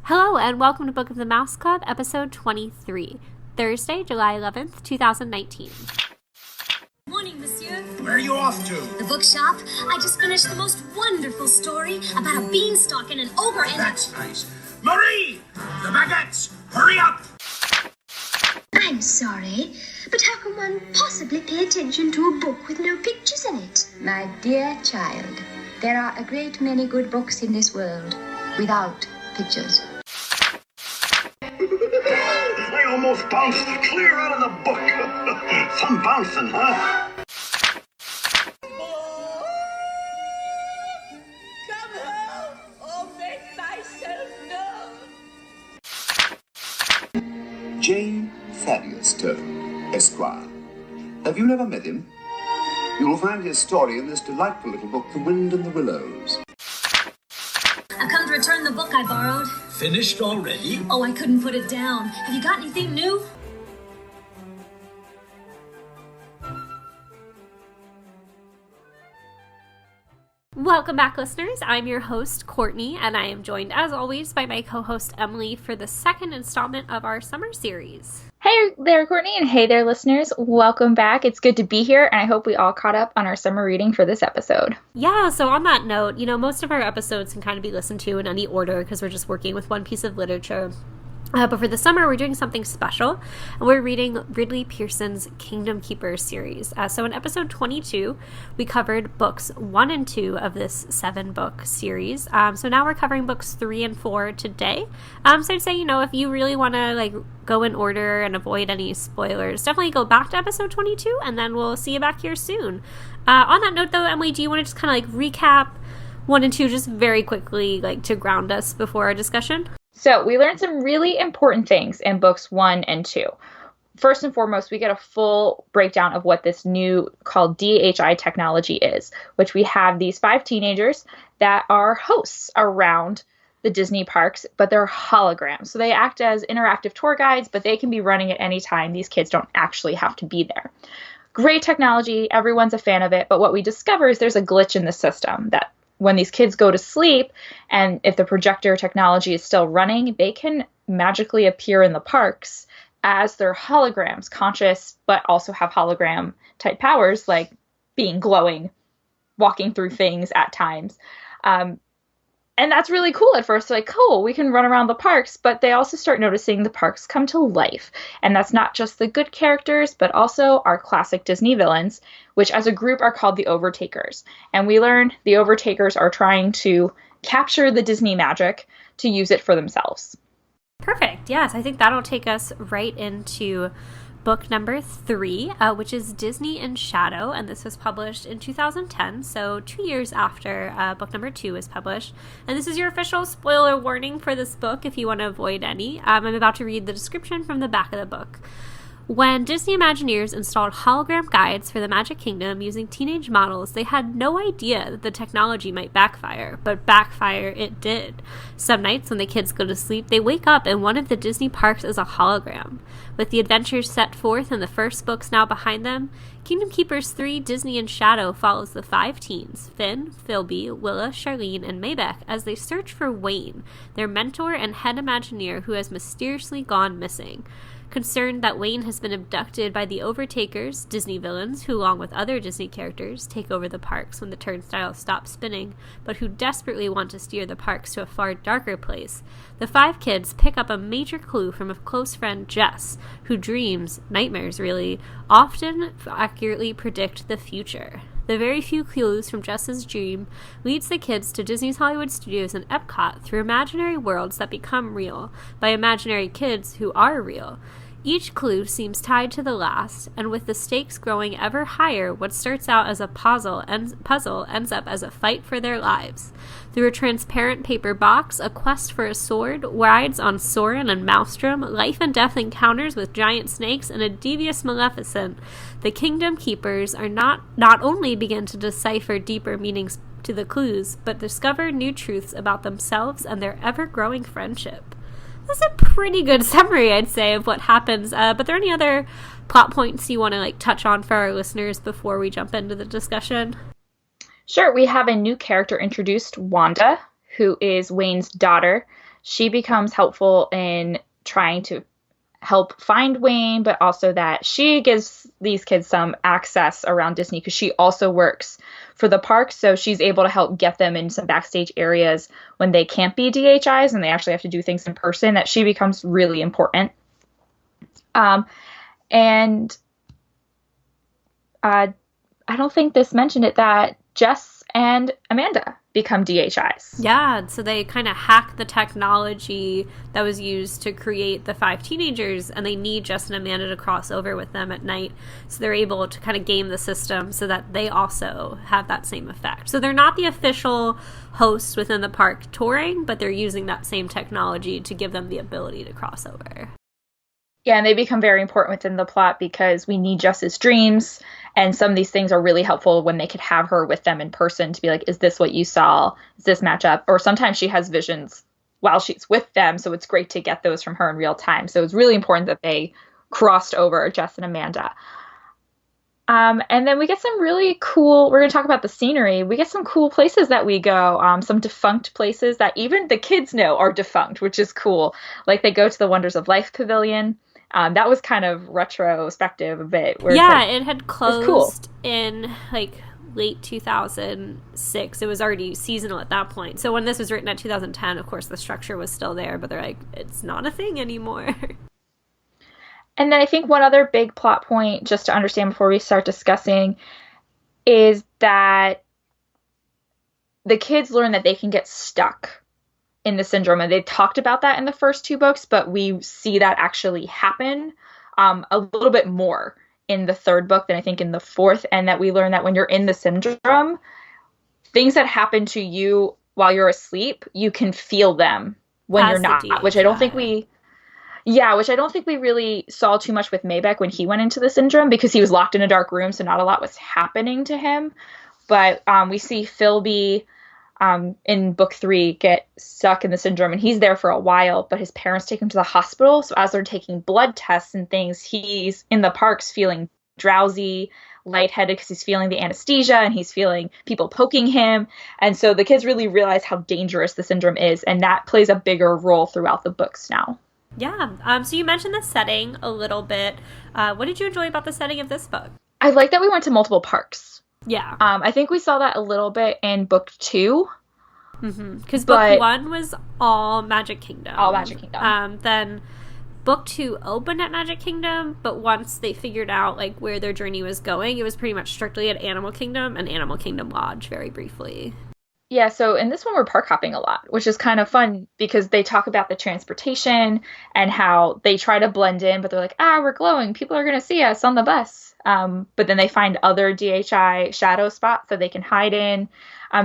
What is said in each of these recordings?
Hello and welcome to Book of the Mouse Club, episode 23, Thursday, July 11th, 2019. Morning, monsieur. Where are you off to? The bookshop. I just finished the most wonderful story about a beanstalk and an ogre and... That's nice. Marie! The baguettes! Hurry up! I'm sorry, but how can one possibly pay attention to a book with no pictures in it? My dear child, there are a great many good books in this world without pictures. I almost bounced clear out of the book. Some bouncing, huh? Come home or make myself known. J. Thaddeus Turtle, Esquire. Have you never met him? You will find his story in this delightful little book, The Wind and the Willows. I've come to return the book I borrowed. Finished already? Oh, I couldn't put it down. Have you got anything new? Welcome back, listeners. I'm your host, Courtney, and I am joined, as always, by my co-host, Emily, for the second installment of our summer series. Hey there, Courtney, and hey there, listeners. Welcome back. It's good to be here, and I hope we all caught up on our summer reading for this episode. Yeah, so on that note, most of our episodes can kind of be listened to in any order because we're just working with one piece of literature. But for the summer, we're doing something special, and we're reading Ridley Pearson's Kingdom Keepers series. So in episode 22, we covered books 1 and 2 of this 7-book series. So now we're covering books 3 and 4 today. So I'd say, if you really want to go in order and avoid any spoilers, definitely go back to episode 22, and then we'll see you back here soon. On that note, though, Emily, do you want to just kind of recap 1 and 2 just very quickly, to ground us before our discussion? So we learned some really important things in books 1 and 2. First and foremost, we get a full breakdown of what this new called DHI technology is, which we have these 5 teenagers that are hosts around the Disney parks, but they're holograms. So they act as interactive tour guides, but they can be running at any time. These kids don't actually have to be there. Great technology. Everyone's a fan of it. But what we discover is there's a glitch in the system that when these kids go to sleep, and if the projector technology is still running, they can magically appear in the parks as their holograms, conscious, but also have hologram type powers, like being glowing, walking through things at times. And that's really cool at first. Cool, we can run around the parks, but they also start noticing the parks come to life. And that's not just the good characters, but also our classic Disney villains, which as a group are called the Overtakers. And we learn the Overtakers are trying to capture the Disney magic to use it for themselves. Perfect. Yes, I think that'll take us right into book number 3, which is Disney in Shadow, and this was published in 2010, so 2 years after book number 2 was published. And this is your official spoiler warning for this book if you want to avoid any. I'm about to read the description from the back of the book. When Disney Imagineers installed hologram guides for the Magic Kingdom using teenage models, they had no idea that the technology might backfire, but backfire it did. Some nights when the kids go to sleep, they wake up and one of the Disney parks is a hologram. With the adventures set forth and the first books now behind them, Kingdom Keepers 3 Disney in Shadow follows the 5 teens, Finn, Philby, Willa, Charlene, and Maybeck, as they search for Wayne, their mentor and head Imagineer who has mysteriously gone missing. Concerned that Wayne has been abducted by the Overtakers, Disney villains, who along with other Disney characters take over the parks when the turnstiles stop spinning, but who desperately want to steer the parks to a far darker place, the 5 kids pick up a major clue from a close friend, Jess, who dreams, nightmares really, often accurately predict the future. The very few clues from Jess's dream leads the kids to Disney's Hollywood Studios and Epcot through imaginary worlds that become real by imaginary kids who are real. Each clue seems tied to the last, and with the stakes growing ever higher, what starts out as a puzzle ends up as a fight for their lives. Through a transparent paper box, a quest for a sword, rides on Soren and Maelstrom, life and death encounters with giant snakes, and a devious Maleficent, the Kingdom Keepers are not only begin to decipher deeper meanings to the clues, but discover new truths about themselves and their ever-growing friendship. That's a pretty good summary, I'd say, of what happens. But are there any other plot points you want to touch on for our listeners before we jump into the discussion? Sure, we have a new character introduced, Wanda, who is Wayne's daughter. she becomes helpful in trying to help find Wayne, but also that she gives these kids some access around Disney because she also works for the park. So she's able to help get them in some backstage areas when they can't be DHIs and they actually have to do things in person, that she becomes really important. And I don't think this mentioned it, that Jess and Amanda become DHIs. Yeah, so they kind of hack the technology that was used to create the 5 teenagers, and they need Jess and Amanda to cross over with them at night. So they're able to kind of game the system so that they also have that same effect. So they're not the official hosts within the park touring, but they're using that same technology to give them the ability to cross over. Yeah, and they become very important within the plot because we need Jess's dreams, and some of these things are really helpful when they could have her with them in person to be like, is this what you saw? Is this match up? Or sometimes she has visions while she's with them, so it's great to get those from her in real time. So it's really important that they crossed over, Jess and Amanda. And then we get some really cool, we're going to talk about the scenery. We get some cool places that we go, some defunct places that even the kids know are defunct, which is cool. Like they go to the Wonders of Life Pavilion. That was kind of retrospective a bit. Where yeah, like, it had closed in like late 2006. It was already seasonal at that point. So when this was written at 2010, of course, the structure was still there, but they're like, it's not a thing anymore. And then I think one other big plot point, just to understand before we start discussing, is that the kids learn that they can get stuck in the syndrome. And they talked about that in the first 2 books, but we see that actually happen a little bit more in the 3rd book than I think in the 4th. And that we learn that when you're in the syndrome, things that happen to you while you're asleep, you can feel them when you're not, which I don't think we really saw too much with Maybeck when he went into the syndrome because he was locked in a dark room, so not a lot was happening to him. But we see Philby in book 3 get stuck in the syndrome, and he's there for a while, but his parents take him to the hospital. So as they're taking blood tests and things, he's in the parks feeling drowsy, lightheaded because he's feeling the anesthesia and he's feeling people poking him. And so the kids really realize how dangerous the syndrome is, and that plays a bigger role throughout the books now. Yeah. So you mentioned the setting a little bit. What did you enjoy about the setting of this book? I like that we went to multiple parks. Yeah. I think we saw that a little bit in book 2. Because book 1 was all Magic Kingdom. All Magic Kingdom. Then book 2 opened at Magic Kingdom, but once they figured out like where their journey was going, it was pretty much strictly at Animal Kingdom and Animal Kingdom Lodge very briefly. Yeah, so in this one we're park hopping a lot, which is kind of fun because they talk about the transportation and how they try to blend in, but they're like, we're glowing. People are going to see us on the bus. But then they find other DHI shadow spots that they can hide in.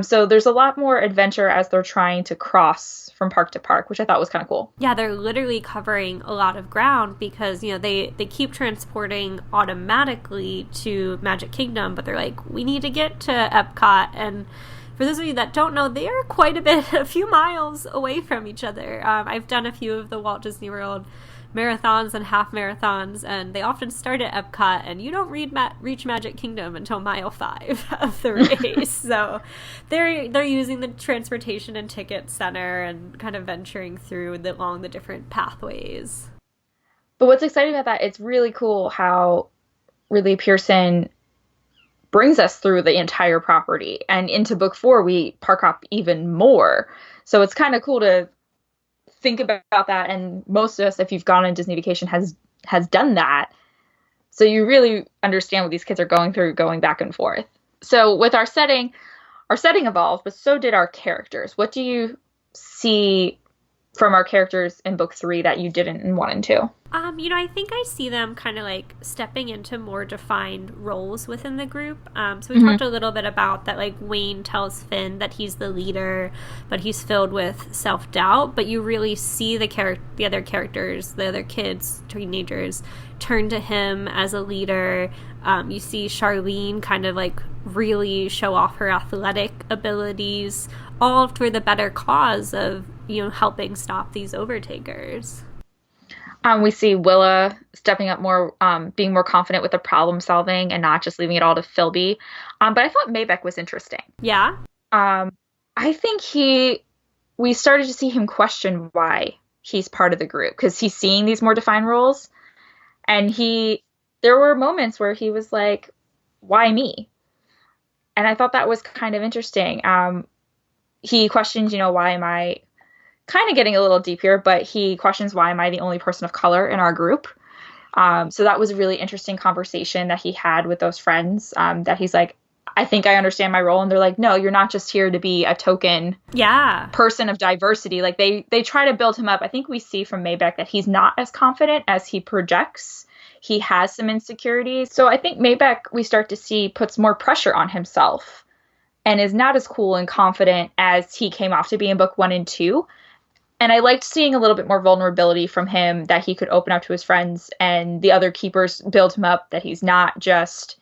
So there's a lot more adventure as they're trying to cross from park to park, which I thought was kind of cool. Yeah, they're literally covering a lot of ground because, they keep transporting automatically to Magic Kingdom, but they're like, we need to get to Epcot. And for those of you that don't know, they are quite a few miles away from each other. I've done a few of the Walt Disney World marathons and half marathons, and they often start at Epcot, and you don't reach Magic Kingdom until mile 5 of the race. So they're using the transportation and ticket center and kind of venturing through along the different pathways. But what's exciting about that, it's really cool how Ridley Pearson brings us through the entire property, and into book 4 we park hop even more. So it's kind of cool to think about that, and most of us, if you've gone on Disney Vacation, has done that. So you really understand what these kids are going through, going back and forth. So with our setting evolved, but so did our characters. What do you see from our characters in book 3 that you didn't in 1 and 2? I think I see them kind of like stepping into more defined roles within the group. So we talked a little bit about that, like Wayne tells Finn that he's the leader, but he's filled with self-doubt. But you really see the other characters, the other kids, teenagers, turn to him as a leader. You see Charlene kind of like really show off her athletic abilities, all for the better cause of, helping stop these overtakers. We see Willa stepping up more, being more confident with the problem solving and not just leaving it all to Philby. But I thought Maybeck was interesting. Yeah. I think he we started to see him question why he's part of the group, because he's seeing these more defined roles. And there were moments where he was like, why me? And I thought that was kind of interesting. He questions, why am I, kind of getting a little deep here, but he questions, why am I the only person of color in our group? So that was a really interesting conversation that he had with those friends, that he's like, I think I understand my role. And they're like, no, you're not just here to be a token person of diversity. Like they try to build him up. I think we see from Maybeck that he's not as confident as he projects. He has some insecurities. So I think Maybeck, we start to see, puts more pressure on himself and is not as cool and confident as he came off to be in book 1 and 2. And I liked seeing a little bit more vulnerability from him, that he could open up to his friends, and the other keepers build him up, that he's not just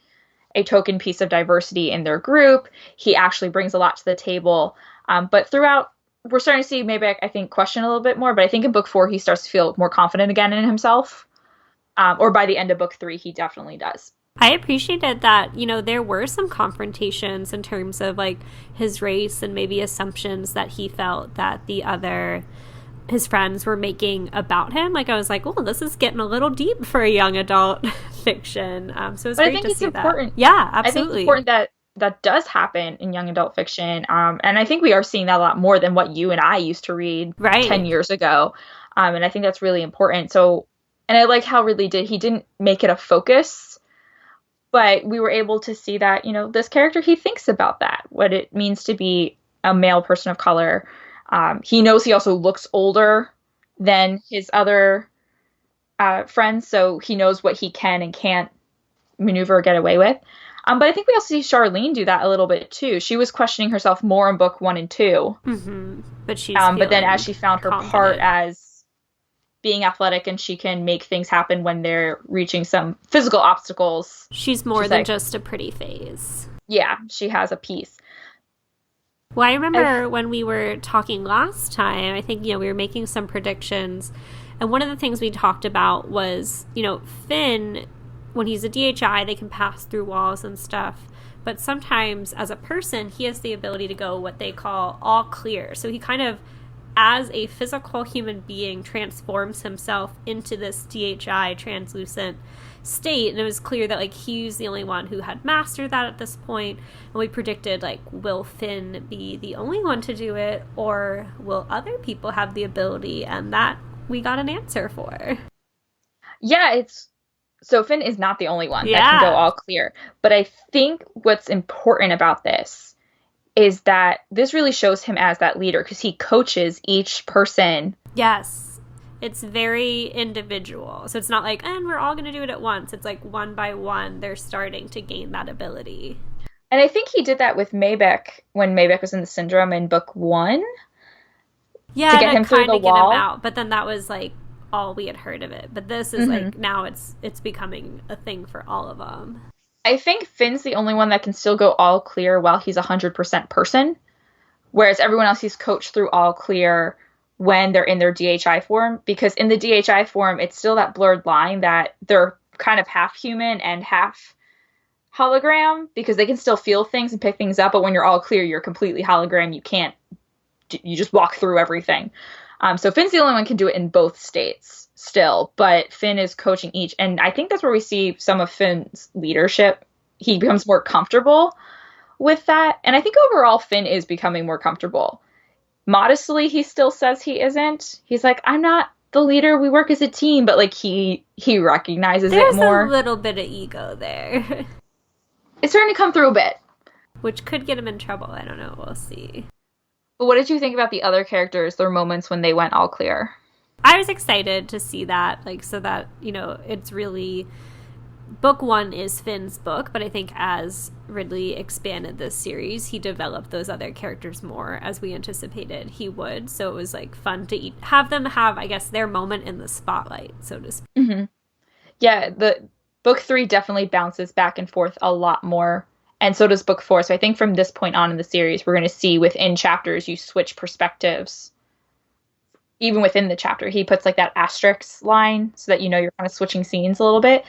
a token piece of diversity in their group. He actually brings a lot to the table. But throughout, we're starting to see Maybeck, I think, question a little bit more. But I think in book 4, he starts to feel more confident again in himself. Or by the end of book 3, he definitely does. I appreciated that, there were some confrontations in terms of like his race and maybe assumptions that he felt that his friends were making about him. Like I was like, oh, this is getting a little deep for a young adult fiction. So it was great to see important. That. Yeah, absolutely. I think it's important that does happen in young adult fiction. And I think we are seeing that a lot more than what you and I used to read 10 years ago. And I think that's really important. So, and I like how Ridley he didn't make it a focus, but we were able to see that, this character, he thinks about that, what it means to be a male person of color. He knows he also looks older than his other friends, so he knows what he can and can't maneuver or get away with. But I think we also see Charlene do that a little bit too. She was questioning herself more in book 1 and 2. Mm-hmm. But then as she found her part as being athletic and she can make things happen when they're reaching some physical obstacles. She's more than just a pretty face. Yeah, she has a piece. Well, I remember when we were talking last time, I think, we were making some predictions. And one of the things we talked about was, Finn, when he's a DHI, they can pass through walls and stuff. But sometimes as a person, he has the ability to go what they call all clear. So he kind of, as a physical human being, transforms himself into this DHI translucent state. And it was clear that like he's the only one who had mastered that at this point. And we predicted, like, will Finn be the only one to do it, or will other people have the ability? And that we got an answer for. Yeah, so Finn is not the only one that can go all clear. But I think what's important about this is that this really shows him as that leader, because he coaches each person. Yes. It's very individual. So it's not like, and we're all going to do it at once. It's like one by one, they're starting to gain that ability. And I think he did that with Maybeck when Maybeck was in the syndrome in book 1. Yeah, to get him through the wall. Get him out. But then that was like all we had heard of it. But this is like, now it's becoming a thing for all of them. I think Finn's the only one that can still go all clear while he's 100% person, whereas everyone else he's coached through all clear when they're in their DHI form, because in the DHI form, it's still that blurred line that they're kind of half human and half hologram, because they can still feel things and pick things up, but when you're all clear, you're completely hologram. You just walk through everything. So Finn's the only one who can do it in both states still, but Finn is coaching each. And I think that's where we see some of Finn's leadership. He becomes more comfortable with that. And I think overall Finn is becoming more comfortable. Modestly, he still says he isn't. He's like, I'm not the leader. We work as a team. But like he recognizes it more. There's a little bit of ego there. It's starting to come through a bit. Which could get him in trouble. I don't know. We'll see. But what did you think about the other characters, their moments when they went all clear? I was excited to see that, like, so that, it's really, book 1 is Finn's book, but I think as Ridley expanded this series, he developed those other characters more, as we anticipated he would, so it was, like, fun to have them have, I guess, their moment in the spotlight, so to speak. Mm-hmm. Yeah, the book 3 definitely bounces back and forth a lot more, and so does book 4, so I think from this point on in the series, we're going to see within chapters, you switch perspectives. Even within the chapter, he puts like that asterisk line so that you're kind of switching scenes a little bit.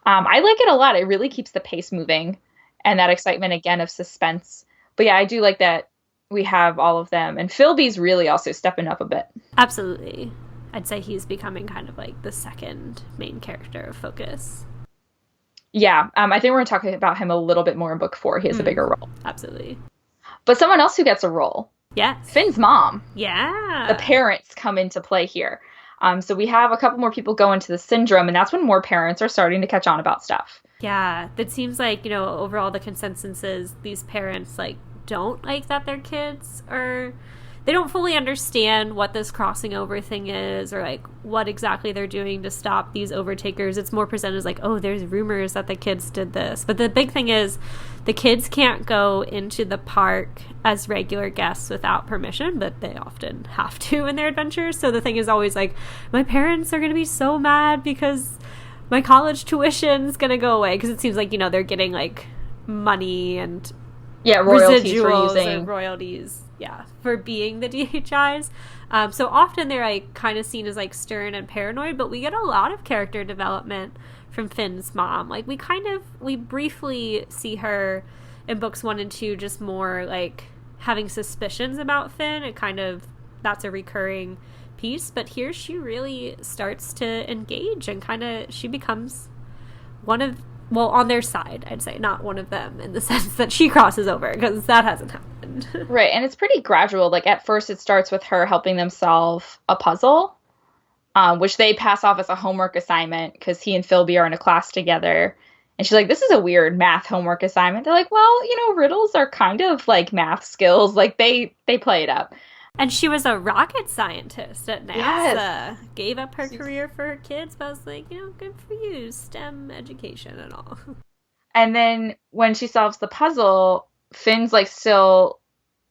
I like it a lot. It really keeps the pace moving and that excitement again of suspense. But yeah, I do like that we have all of them. And Philby's really also stepping up a bit. Absolutely. I'd say he's becoming kind of like the second main character of focus. Yeah, I think we're going to talk about him a little bit more in book 4. He has a bigger role. Absolutely. But someone else who gets a role. Yes. Finn's mom. Yeah. The parents come into play here. So we have a couple more people go into the syndrome, and that's when more parents are starting to catch on about stuff. Yeah, it seems like, overall the consensus is these parents, like, don't like that their kids are... They don't fully understand what this crossing over thing is or, like, what exactly they're doing to stop these overtakers. It's more presented as, like, oh, there's rumors that the kids did this. But the big thing is the kids can't go into the park as regular guests without permission, but they often have to in their adventures. So the thing is always, like, my parents are going to be so mad because my college tuition's going to go away. Because it seems like, they're getting, like, money and royalties for residuals using... and royalties. Yeah, for being the DHIs. So often they're like kind of seen as like stern and paranoid, but we get a lot of character development from Finn's mom. Like we briefly see her in books 1 and 2 just more like having suspicions about Finn. That's a recurring piece, but here she really starts to engage and she becomes on their side, I'd say, not one of them in the sense that she crosses over, because that hasn't happened. Right, and it's pretty gradual. Like, at first it starts with her helping them solve a puzzle, which they pass off as a homework assignment, because he and Philby are in a class together. And she's like, this is a weird math homework assignment. They're like, well, riddles are kind of like math skills. Like, they play it up. And she was a rocket scientist at NASA. Yes. Gave up her career for her kids, but I was like, good for you, STEM education and all. And then when she solves the puzzle, Finn's like still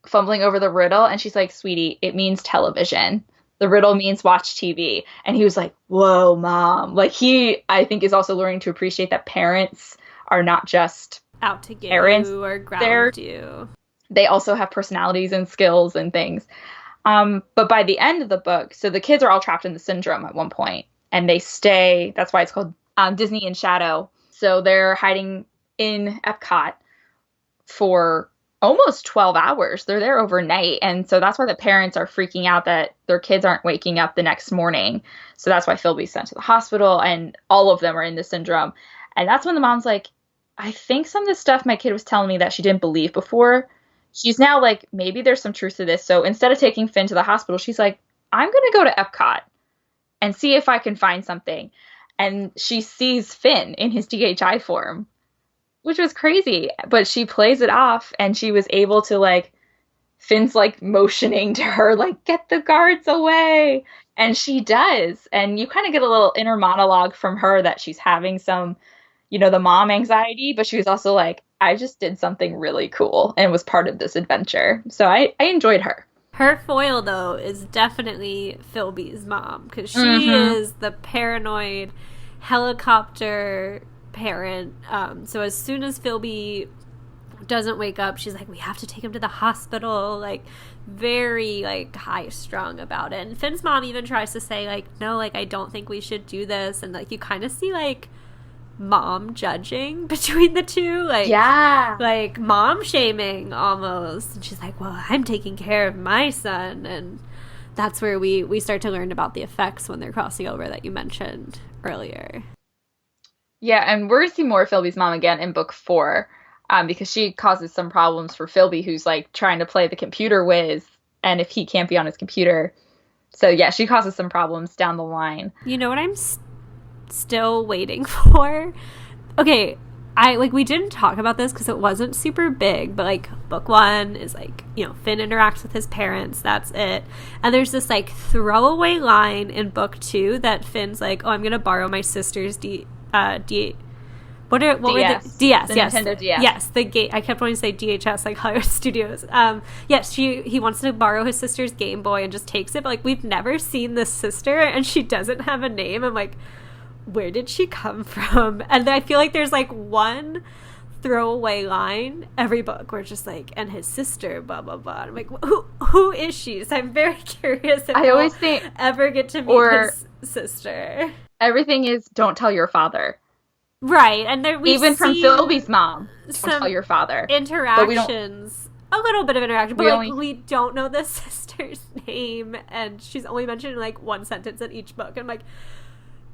fumbling over the riddle, and she's like, sweetie, it means television. The riddle means watch TV. And he was like, whoa, Mom. Like, he, I think, is also learning to appreciate that parents are not just out to get parents. You or ground you. They also have personalities and skills and things. But by the end of the book, so the kids are all trapped in the syndrome at one point, and they stay, that's why it's called Disney in Shadow. So they're hiding in Epcot for almost 12 hours. They're there overnight. And so that's why the parents are freaking out that their kids aren't waking up the next morning. So that's why Philby's sent to the hospital, and all of them are in the syndrome. And that's when the mom's like, I think some of the stuff my kid was telling me that she didn't believe before, she's now like, maybe there's some truth to this. So instead of taking Finn to the hospital, she's like, I'm going to go to Epcot and see if I can find something. And she sees Finn in his DHI form, which was crazy. But she plays it off, and she was able to, like, Finn's like motioning to her, like, get the guards away. And she does. And you kind of get a little inner monologue from her that she's having some, the mom anxiety, but she was also like, I just did something really cool and was part of this adventure. So I enjoyed her. Her foil, though, is definitely Philby's mom, because she is the paranoid helicopter parent. So as soon as Philby doesn't wake up, she's like, we have to take him to the hospital, like, very, like, high-strung about it. And Finn's mom even tries to say, like, no, like, I don't think we should do this. And, like, you kind of see, like, mom judging between the two, like, yeah, like mom shaming almost. And she's like, well, I'm taking care of my son. And that's where we start to learn about the effects when they're crossing over that you mentioned earlier. Yeah, and we're gonna see more of Philby's mom again in book 4, because she causes some problems for Philby, who's like trying to play the computer whiz, and if he can't be on his computer. So yeah, she causes some problems down the line. You know what I'm still waiting for? Okay, we didn't talk about this because it wasn't super big, but like book 1 is like, Finn interacts with his parents, that's it. And there's this like throwaway line in book 2 that Finn's like, oh, I'm gonna borrow my sister's what were the DS? Yes, Nintendo DS. Yes, the game. I kept wanting to say DHS, like Hollywood Studios. Yes, he wants to borrow his sister's Game Boy and just takes it. But like, we've never seen this sister, and she doesn't have a name. I'm like, where did she come from? And I feel like there's like one throwaway line every book where it's just like, and his sister, blah blah blah. And I'm like, who is she? So I'm very curious if I always think ever get to meet his sister. Everything is don't tell your father. Right, and there we even from Philby's mom, don't tell your father. Interactions a little bit of interaction, but we don't know the sister's name, and she's only mentioned in like one sentence in each book. And I'm like,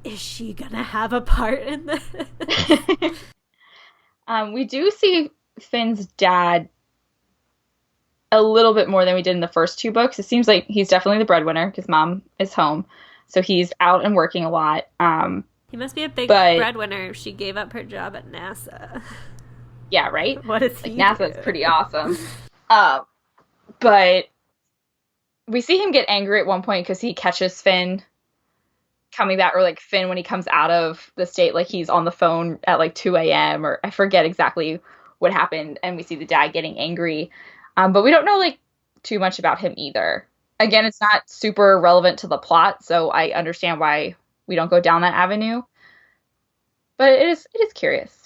is she gonna have a part in this? We do see Finn's dad a little bit more than we did in the first 2 books. It seems like he's definitely the breadwinner because mom is home, so he's out and working a lot. He must be a big breadwinner if she gave up her job at NASA. Yeah, right? What is he NASA's pretty awesome. But we see him get angry at one point because he catches Finn coming back, or like Finn when he comes out of the state, like he's on the phone at like 2 a.m. or I forget exactly what happened, and we see the dad getting angry. But we don't know like too much about him either. Again, it's not super relevant to the plot, so I understand why we don't go down that avenue. But it is curious.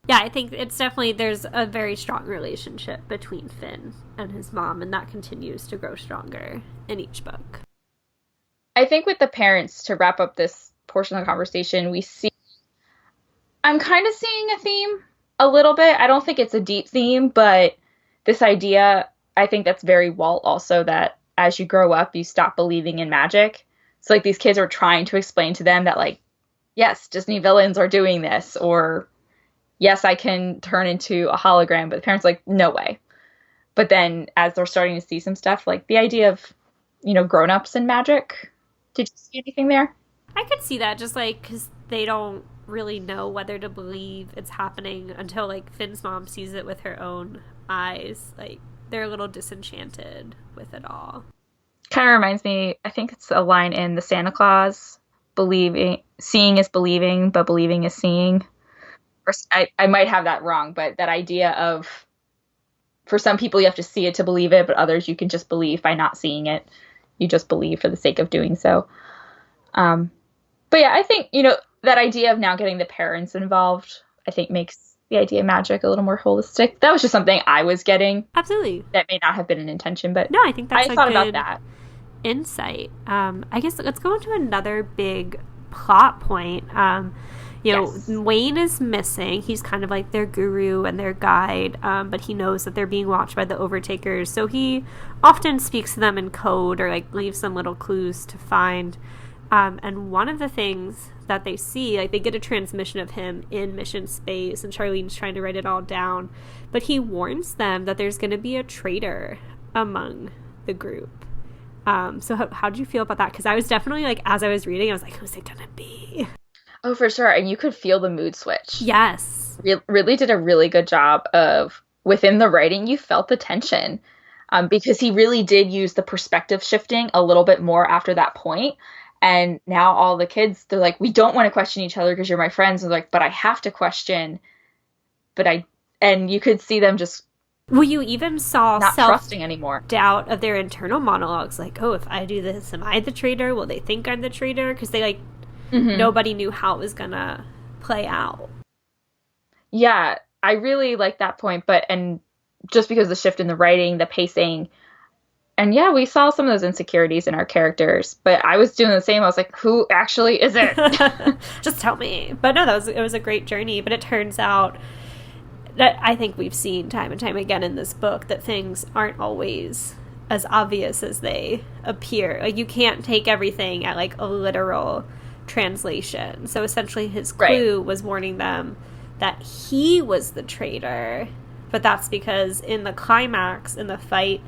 Yeah, I think it's definitely, there's a very strong relationship between Finn and his mom, and that continues to grow stronger in each book. I think with the parents, to wrap up this portion of the conversation, I'm kind of seeing a theme a little bit. I don't think it's a deep theme, but this idea, I think that's very Walt also, that as you grow up, you stop believing in magic. So like these kids are trying to explain to them that like, yes, Disney villains are doing this, or yes, I can turn into a hologram, but the parents are like, no way. But then as they're starting to see some stuff, like the idea of, grown-ups and magic, did you see anything there? I could see that, just like, because they don't really know whether to believe it's happening until like Finn's mom sees it with her own eyes. Like, they're a little disenchanted with it all. Kind of reminds me, I think it's a line in the Santa Claus, seeing is believing, but believing is seeing. I might have that wrong, but that idea of, for some people you have to see it to believe it, but others you can just believe by not seeing it. You just believe for the sake of doing so. But yeah, I think, that idea of now getting the parents involved, I think makes the idea of magic a little more holistic. That was just something I was getting. Absolutely. That may not have been an intention, but no, I think that's I thought about that. Insight. I guess let's go into another big plot point. Yes. Wayne is missing. He's kind of like their guru and their guide, but he knows that they're being watched by the Overtakers, so he often speaks to them in code or like leaves some little clues to find. And one of the things that they see, like they get a transmission of him in mission space, and Charlene's trying to write it all down, but he warns them that there's going to be a traitor among the group. So how did you feel about that? Because I was definitely like, as I was reading, I was like, who's it going to be? Oh, for sure. And you could feel the mood switch. Yes. Really did a really good job of, within the writing, you felt the tension. Because he really did use the perspective shifting a little bit more after that point. And now all the kids, they're like, we don't want to question each other because you're my friends. And they're like, but I have to question. And you could see them just well, you even saw not trusting anymore. Doubt of their internal monologues. Like, oh, if I do this, am I the traitor? Will they think I'm the traitor? Because they like, nobody knew how it was going to play out. Yeah, I really like that point. And just because the shift in the writing, the pacing, and yeah, we saw some of those insecurities in our characters. But I was doing the same. I was like, who actually is it? Just tell me. But no, it was a great journey. But it turns out that I think we've seen time and time again in this book that things aren't always as obvious as they appear. Like, you can't take everything at like a literal translation. So essentially his clue was warning them that he was the traitor, but that's because in the climax, in the fight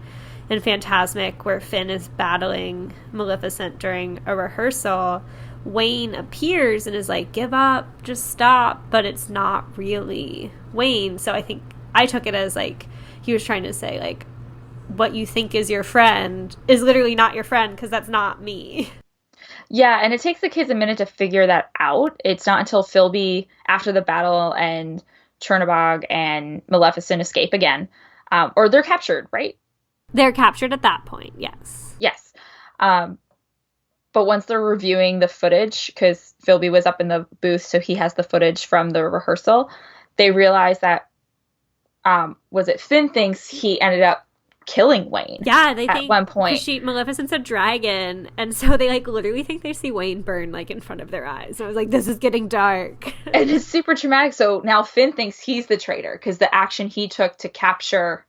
in Phantasmic where Finn is battling Maleficent during a rehearsal, Wayne appears and is like, give up, just stop, but it's not really Wayne. So I think I took it as like he was trying to say like, what you think is your friend is literally not your friend, because that's not me. Yeah, and it takes the kids a minute to figure that out. It's not until Philby, after the battle, and Chernabog and Maleficent escape again. Or they're captured, right? They're captured at that point, yes. Yes. But once they're reviewing the footage, because Philby was up in the booth, so he has the footage from the rehearsal, they realize that, Finn thinks he ended up killing Wayne. Yeah, they think at one point Maleficent's a dragon, and so they like literally think they see Wayne burn like in front of their eyes. And I was like, this is getting dark. And it's super traumatic. So now Finn thinks he's the traitor because the action he took to capture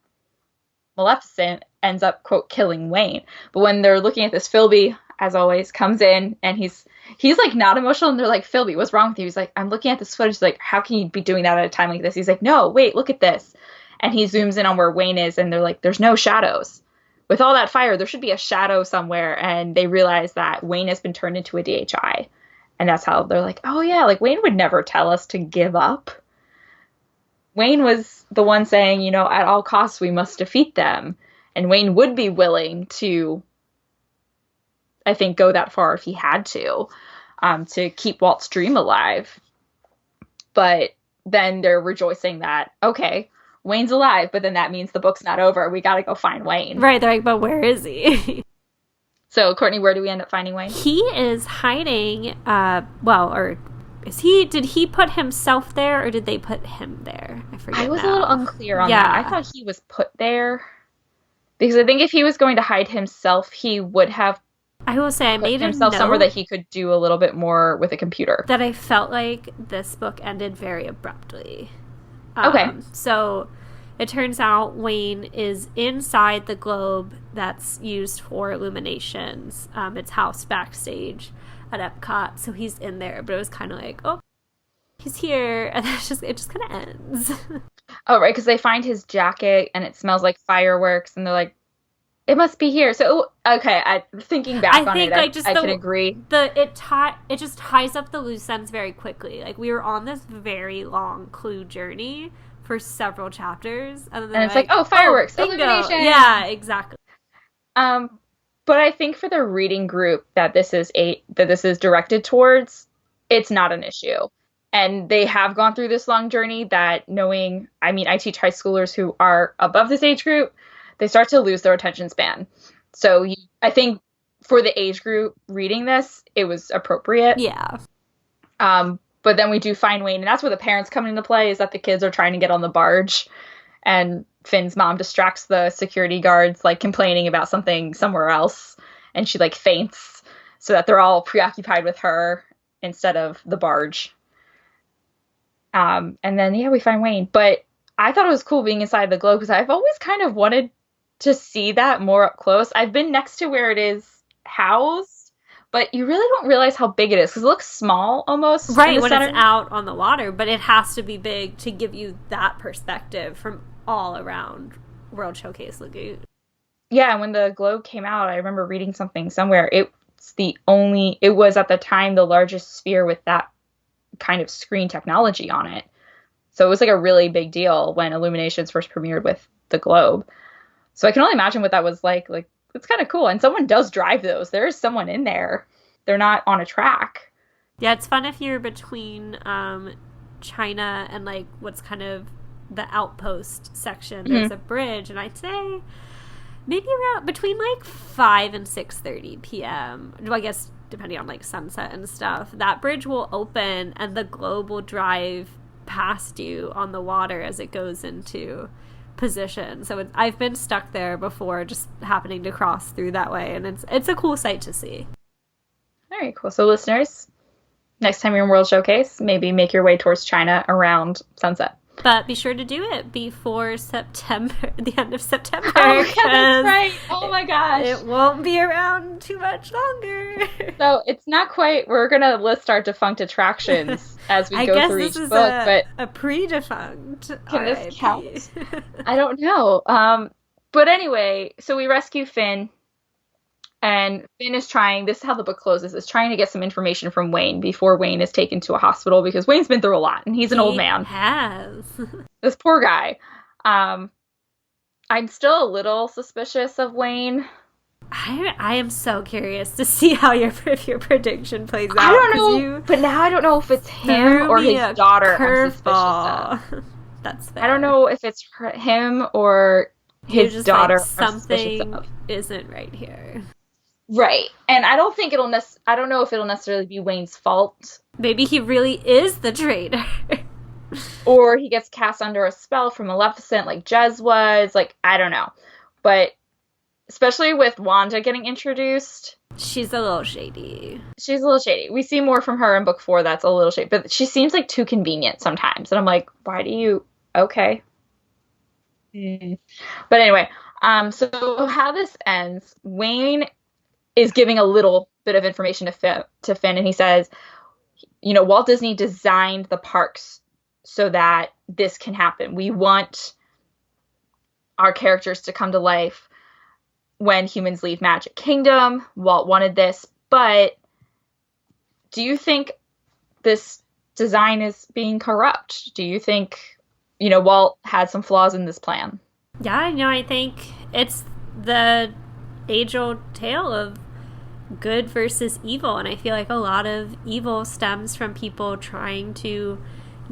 Maleficent ends up, quote, killing Wayne. But when they're looking at this, Philby, as always, comes in, and he's like not emotional, and they're like, Philby, what's wrong with you? He's like, I'm looking at this footage, like, how can you be doing that at a time like this? He's like, no, wait, look at this. And he zooms in on where Wayne is, and they're like, there's no shadows. With all that fire, there should be a shadow somewhere. And they realize that Wayne has been turned into a DHI. And that's how they're like, oh yeah, like Wayne would never tell us to give up. Wayne was the one saying, you know, at all costs, we must defeat them. And Wayne would be willing to, I think, go that far if he had to keep Walt's dream alive. But then they're rejoicing that, okay, Wayne's alive, but then that means the book's not over. We got to go find Wayne. Right. They're like, but where is he? So, Courtney, where do we end up finding Wayne? He is hiding, did he put himself there, or did they put him there? I forget. I was a little unclear on that. I thought he was put there. Because I think if he was going to hide himself, he would have I will say I made himself somewhere that he could do a little bit more with a computer. That I felt like this book ended very abruptly. Okay. So it turns out Wayne is inside the globe that's used for illuminations. It's housed backstage at Epcot, so he's in there. But it was kind of like, oh, he's here, and then it just kind of ends. Oh, right, because they find his jacket, and it smells like fireworks, and they're like, it must be here. So, okay, thinking back on it, I can agree. It just ties up the loose ends very quickly. Like, we were on this very long clue journey for several chapters, and then it's like, oh, fireworks, illumination. Yeah, exactly. But I think for the reading group that this is directed towards, it's not an issue. And they have gone through this long journey that knowing, I teach high schoolers who are above this age group, they start to lose their attention span. So I think for the age group reading this, it was appropriate. Yeah. But then we do find Wayne, and that's where the parents come into play, is that the kids are trying to get on the barge, and Finn's mom distracts the security guards, like complaining about something somewhere else, and she like faints so that they're all preoccupied with her instead of the barge. And then, we find Wayne. But I thought it was cool being inside the globe, because I've always kind of wanted to see that more up close. I've been next to where it is housed, but you really don't realize how big it is, because it looks small almost. Right, when it's out on the water, but it has to be big to give you that perspective from all around World Showcase Lagoon. Yeah, when the globe came out, I remember reading something somewhere. It was at the time the largest sphere with that kind of screen technology on it. So it was like a really big deal when Illuminations first premiered with the globe. So I can only imagine what that was like. Like, it's kind of cool. And someone does drive those. There is someone in there. They're not on a track. Yeah, it's fun if you're between China and like what's kind of the outpost section. Mm-hmm. There's a bridge, and I'd say maybe around between like 5 and 6:30 p.m. Well, I guess depending on like sunset and stuff, that bridge will open and the globe will drive past you on the water as it goes into position. So I've been stuck there before, just happening to cross through that way, and it's a cool sight to see. Very cool. So listeners, next time you're in World Showcase, maybe make your way towards China around sunset. But be sure to do it before September, the end of September. Oh, yeah, that's right. Oh my gosh. It won't be around too much longer. So it's not quite, we're going to list our defunct attractions as we go through each book. But a pre-defunct. Can this count? I don't know. But anyway, so we rescue Finn. And Finn is this is how the book closes, is trying to get some information from Wayne before Wayne is taken to a hospital, because Wayne's been through a lot, and he's an old man. He has. This poor guy. I'm still a little suspicious of Wayne. I am so curious to see how if your prediction plays out. I don't know, but now I don't know if it's him or his daughter I'm suspicious of. That's fair. I don't know if it's him or his daughter. Like, something isn't right here. Right. And I don't think I don't know if it'll necessarily be Wayne's fault. Maybe he really is the traitor. Or he gets cast under a spell from Maleficent like Jez was. Like, I don't know. But especially with Wanda getting introduced. She's a little shady. We see more from her in book 4 that's a little shady. But she seems like too convenient sometimes. And I'm like, why do you... Okay. But anyway, So how this ends, Wayne is giving a little bit of information to Finn, and he says, Walt Disney designed the parks so that this can happen. We want our characters to come to life when humans leave Magic Kingdom. Walt wanted this, but do you think this design is being corrupt? Do you think, Walt had some flaws in this plan? Yeah, I think it's the age-old tale of good versus evil, and I feel like a lot of evil stems from people trying to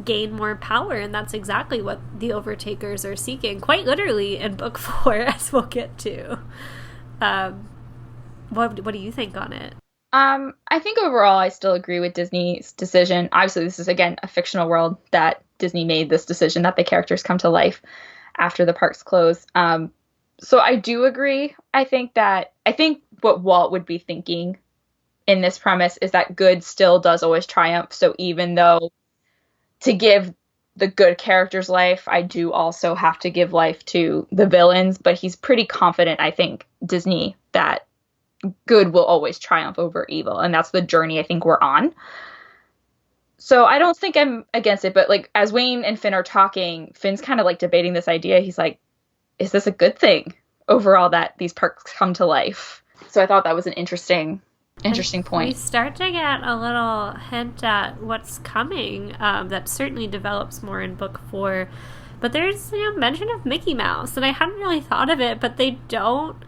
gain more power, and that's exactly what the Overtakers are seeking, quite literally in book 4, as we'll get to. What do you think on it? I think overall I still agree with Disney's decision. Obviously, this is, again, a fictional world that Disney made this decision that the characters come to life after the parks close. So I do agree. I think what Walt would be thinking in this premise is that good still does always triumph. So even though to give the good characters life, I do also have to give life to the villains, but he's pretty confident, I think, Disney, that good will always triumph over evil, and that's the journey I think we're on. So I don't think I'm against it, but like as Wayne and Finn are talking, Finn's kind of like debating this idea. He's like, is this a good thing overall that these parks come to life? So I thought that was an interesting point. We start to get a little hint at what's coming that certainly develops more in book 4. But there's mention of Mickey Mouse, and I hadn't really thought of it, but they don't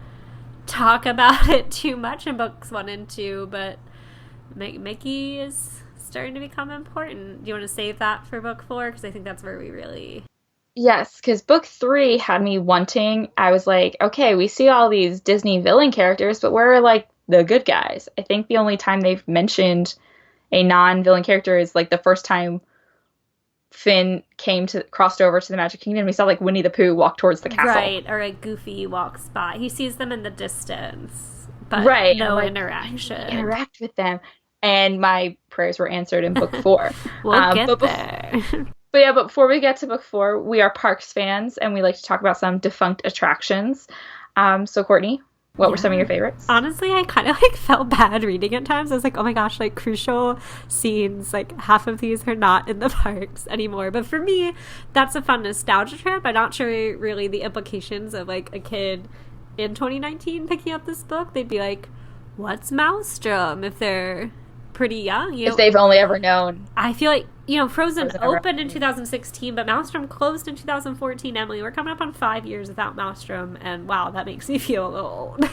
talk about it too much in books 1 and 2, but Mickey is starting to become important. Do you want to save that for book 4? Because I think that's where we really... Yes, because book 3 had me wanting, I was like, okay, we see all these Disney villain characters, but where are like the good guys? I think the only time they've mentioned a non-villain character is like the first time Finn crossed over to the Magic Kingdom. We saw like Winnie the Pooh walk towards the castle. Right, or like Goofy walks by. He sees them in the distance, but no interaction. Interact with them. And my prayers were answered in book 4. We'll get there. But before we get to book 4, we are parks fans, and we like to talk about some defunct attractions. So Courtney, what were some of your favorites? Honestly, I kind of like felt bad reading at times. I was like, oh my gosh, like crucial scenes, like half of these are not in the parks anymore. But for me, that's a fun nostalgia trip. I'm not sure really the implications of like a kid in 2019 picking up this book. They'd be like, what's Maelstrom? If they're pretty young, if they've only ever known. I feel like Frozen opened in 2016, but Maelstrom closed in 2014. Emily, we're coming up on 5 years without Maelstrom, and wow, that makes me feel a little old.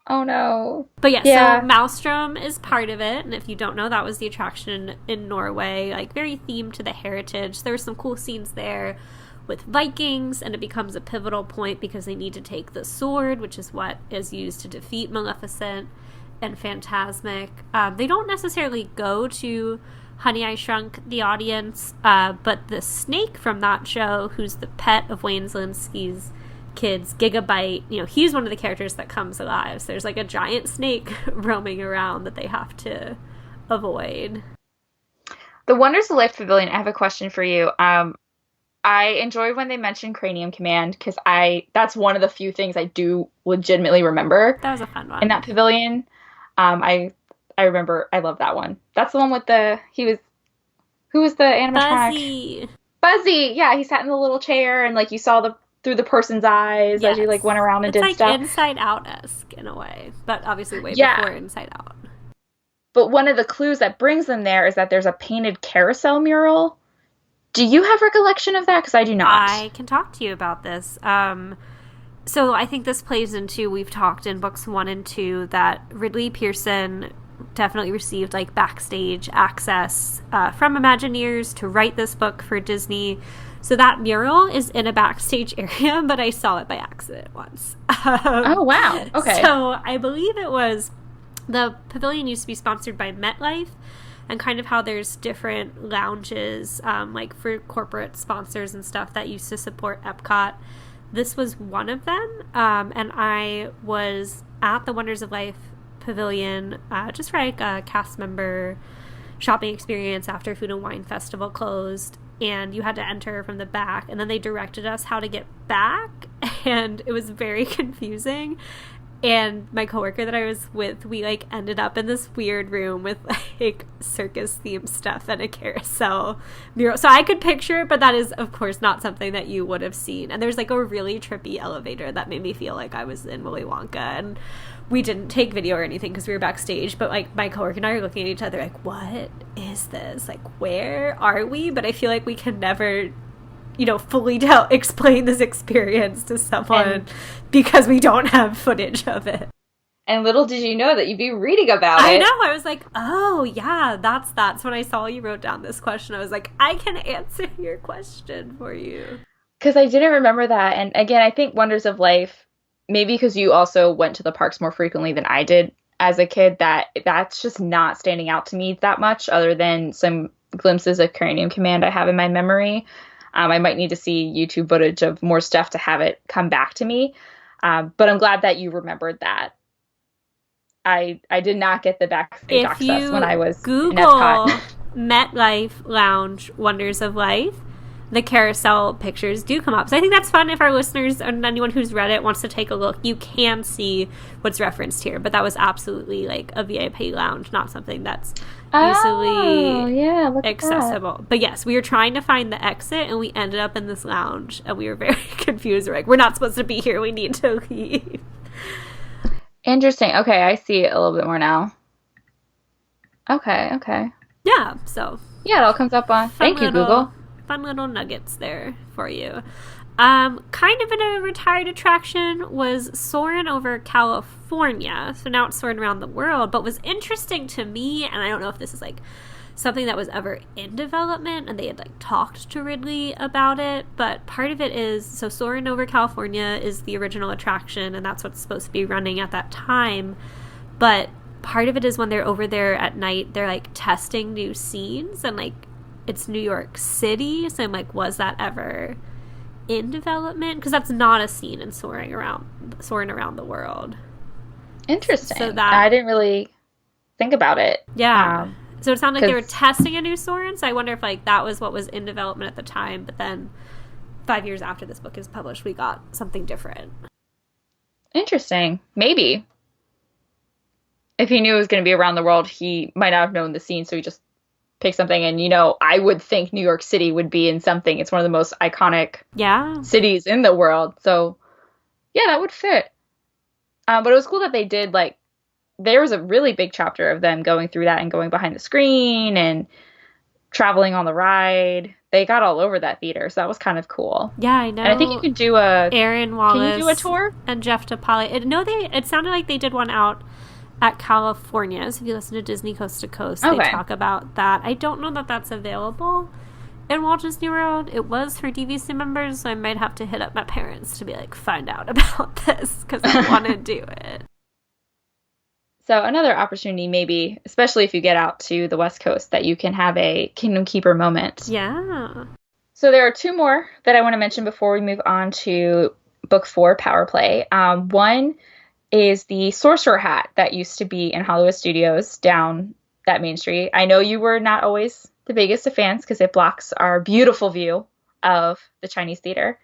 Oh no. But so Maelstrom is part of it, and if you don't know, that was the attraction in Norway, like very themed to the heritage. There were some cool scenes there with Vikings, and it becomes a pivotal point because they need to take the sword, which is what is used to defeat Maleficent and Phantasmic. They don't necessarily go to Honey, I Shrunk the Audience, but the snake from that show, who's the pet of Wayne Zelinsky's kids, Gigabyte, he's one of the characters that comes alive. So there's like a giant snake roaming around that they have to avoid. The Wonders of Life Pavilion, I have a question for you. I enjoyed when they mentioned Cranium Command, because that's one of the few things I do legitimately remember. That was a fun one. In that pavilion. I remember, I love that one. That's the one with who was the animatronic? Buzzy! Yeah, he sat in the little chair, and like you saw through the person's eyes as you like went around and did stuff. It's like Inside Out-esque in a way, but obviously way before Inside Out. But one of the clues that brings them there is that there's a painted carousel mural. Do you have recollection of that? Because I do not. I can talk to you about this. So I think this plays into, we've talked in books 1 and 2 that Ridley Pearson definitely received like backstage access from Imagineers to write this book for Disney. So that mural is in a backstage area, but I saw it by accident once. Oh, wow. Okay. So I believe the pavilion used to be sponsored by MetLife, and kind of how there's different lounges like for corporate sponsors and stuff that used to support Epcot. This was one of them, and I was at the Wonders of Life Pavilion just for like a cast member shopping experience after Food and Wine Festival closed, and you had to enter from the back, and then they directed us how to get back, and it was very confusing. And my coworker that I was with, we like ended up in this weird room with like circus themed stuff and a carousel mural. So I could picture it, but that is of course not something that you would have seen. And there's like a really trippy elevator that made me feel like I was in Willy Wonka. And we didn't take video or anything because we were backstage, but like my coworker and I are looking at each other like, what is this? Like, where are we? But I feel like we can never, you know, fully explain this experience to someone because we don't have footage of it. And little did you know that you'd be reading about it. I know. I was like, oh, yeah, that's when I saw you wrote down this question. I was like, I can answer your question for you. Because I didn't remember that. And again, I think Wonders of Life, maybe because you also went to the parks more frequently than I did as a kid, that's just not standing out to me that much, other than some glimpses of Cranium Command I have in my memory. I might need to see YouTube footage of more stuff to have it come back to me. But I'm glad that you remembered that. I did not get the backstage access when I was Google in Epcot. MetLife Lounge Wonders of Life, the carousel pictures do come up. So I think that's fun if our listeners and anyone who's read it wants to take a look. You can see what's referenced here. But that was absolutely like a VIP lounge, not something that's easily accessible. But yes, we were trying to find the exit and we ended up in this lounge and we were very confused. We're like, we're not supposed to be here. We need to leave. Interesting. Okay, I see it a little bit more now. Okay. Yeah, so. Yeah, it all comes up on. Thank you, Google. Fun little nuggets there for you. Kind of in a retired attraction was Soarin' over California. So now it's soaring around the world. But was interesting to me, and I don't know if this is like something that was ever in development and they had like talked to Ridley about it, but part of it is, so Soarin' over California is the original attraction and that's what's supposed to be running at that time. But part of it is when they're over there at night, they're like testing new scenes and like it's New York City. So I'm like, was that ever in development? Because that's not a scene in Soaring Around the World. Interesting. So that I didn't really think about it. Yeah. So it sounded like they were testing a new Soarin'. So I wonder if like that was what was in development at the time. But then 5 years after this book is published, we got something different. Interesting. Maybe. If he knew it was going to be around the world, he might not have known the scene, so he just picked something. And, you know, I would think New York City would be in something. It's one of the most iconic cities in the world. So, yeah, that would fit. But it was cool that they did, like, there was a really big chapter of them going through that and going behind the screen and traveling on the ride. They got all over that theater, so that was kind of cool. Yeah, I know. And I think you can do a... Aaron Wallace. Can you do a tour? And Jeff DePaoli. It sounded like they did one out at California. So if you listen to Disney Coast to Coast, they talk about that. I don't know that that's available in Walt Disney World. It was for DVC members, so I might have to hit up my parents to be like, find out about this, because I want to do it. So another opportunity, maybe, especially if you get out to the West Coast, that you can have a Kingdom Keeper moment. Yeah. So there are two more that I want to mention before we move on to Book 4, Power Play. One is the Sorcerer Hat that used to be in Hollywood Studios down that main street. I know you were not always the biggest of fans because it blocks our beautiful view of the Chinese theater.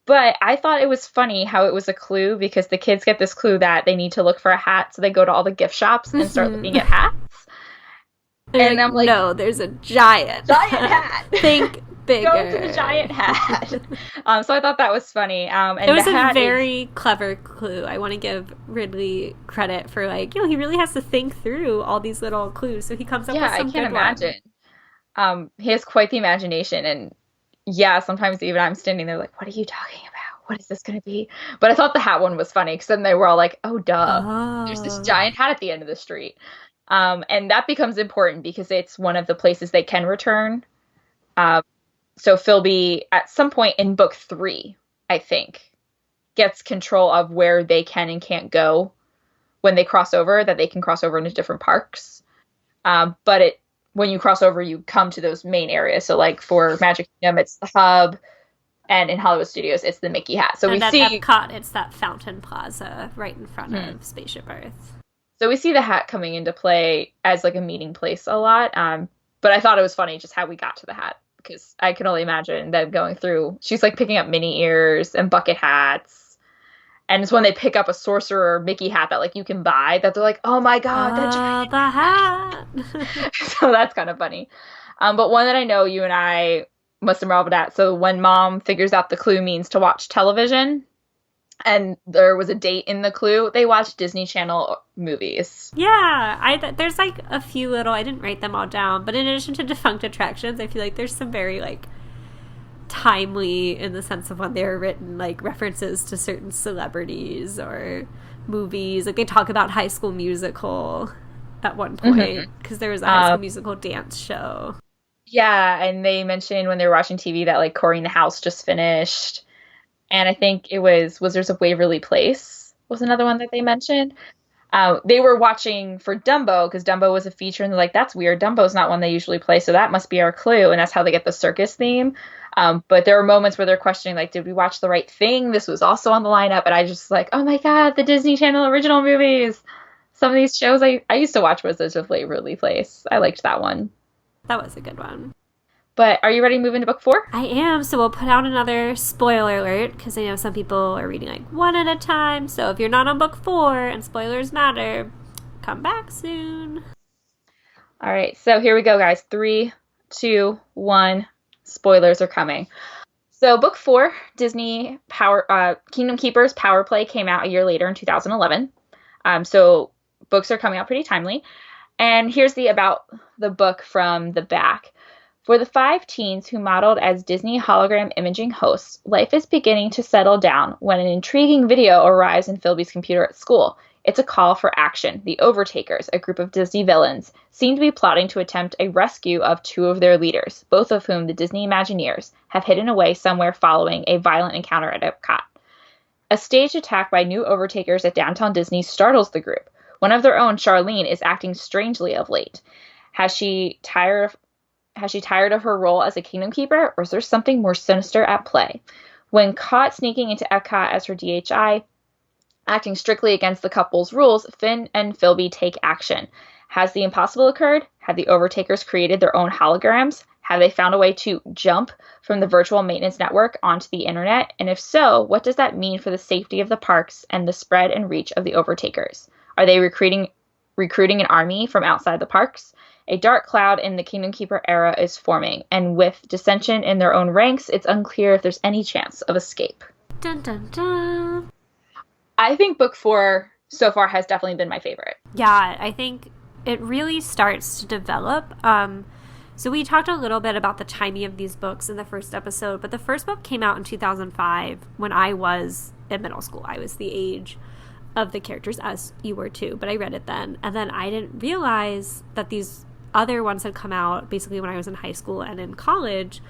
But I thought it was funny how it was a clue, because the kids get this clue that they need to look for a hat. So they go to all the gift shops and start looking at hats. And I'm like, no, there's a giant hat. Think bigger. Go to the giant hat. So I thought that was funny. And it was a very clever clue. I want to give Ridley credit for, like, he really has to think through all these little clues. So he comes up with some good ones. I can't imagine. He has quite the imagination, and yeah, sometimes even I'm standing there like, what are you talking about? What is this going to be? But I thought the hat one was funny, because then they were all like, oh, duh. Oh. There's this giant hat at the end of the street. And that becomes important because it's one of the places they can return. So Philby, at some point in book 3, I think, gets control of where they can and can't go when they cross over, that they can cross over into different parks. But when you cross over, you come to those main areas. So, like, for Magic Kingdom, it's the Hub, and in Hollywood Studios, it's the Mickey hat. So and at Epcot, it's that Fountain Plaza right in front of Spaceship Earth. So we see the hat coming into play as like a meeting place a lot. But I thought it was funny just how we got to the hat, because I can only imagine them going through. She's like picking up mini ears and bucket hats. And it's when they pick up a sorcerer Mickey hat that like you can buy that they're like, oh my God, the hat. So that's kind of funny. But one that I know you and I must have marveled at. So when Mom figures out the clue means to watch television, and there was a date in the clue, they watched Disney Channel movies. Yeah, there's like a few little, I didn't write them all down, but in addition to defunct attractions, I feel like there's some very like timely, in the sense of when they were written, like references to certain celebrities or movies. Like they talk about High School Musical at one point, because there was a High School Musical dance show. Yeah, and they mentioned when they were watching TV that like Corey in the House just finished. And I think it was Wizards of Waverly Place was another one that they mentioned. They were watching for Dumbo, because Dumbo was a feature, and they're like, that's weird. Dumbo's not one they usually play, so that must be our clue. And that's how they get the circus theme. But there were moments where they're questioning, like, did we watch the right thing? This was also on the lineup. And I just like, oh my God, the Disney Channel original movies. Some of these shows, I used to watch Wizards of Waverly Place. I liked that one. That was a good one. But are you ready to move into book 4? I am, so we'll put out another spoiler alert, because I know some people are reading like one at a time, so if you're not on book 4 and spoilers matter, come back soon. All right, so here we go, guys. 3, 2, 1, spoilers are coming. So book 4, Disney Kingdom Keepers Power Play, came out a year later in 2011. So books are coming out pretty timely. And here's about the book from the back. For the 5 teens who modeled as Disney hologram imaging hosts, life is beginning to settle down when an intriguing video arrives in Philby's computer at school. It's a call for action. The Overtakers, a group of Disney villains, seem to be plotting to attempt a rescue of 2 of their leaders, both of whom the Disney Imagineers have hidden away somewhere following a violent encounter at Epcot. A staged attack by new Overtakers at downtown Disney startles the group. One of their own, Charlene, is acting strangely of late. Has she tired of her role as a Kingdom Keeper, or is there something more sinister at play? When caught sneaking into Epcot as her DHI, acting strictly against the couple's rules, Finn and Philby take action. Has the impossible occurred? Have the Overtakers created their own holograms? Have they found a way to jump from the virtual maintenance network onto the internet? And if so, what does that mean for the safety of the parks and the spread and reach of the Overtakers? Are they recruiting an army from outside the parks? A dark cloud in the Kingdom Keeper era is forming, and with dissension in their own ranks, it's unclear if there's any chance of escape. Dun dun dun. I think book 4 so far has definitely been my favorite. Yeah, I think it really starts to develop. So we talked a little bit about the timing of these books in the first episode, but the first book came out in 2005 when I was in middle school. I was the age of the characters, as you were too, but I read it then. And then I didn't realize that these other ones had come out basically when I was in high school and in college,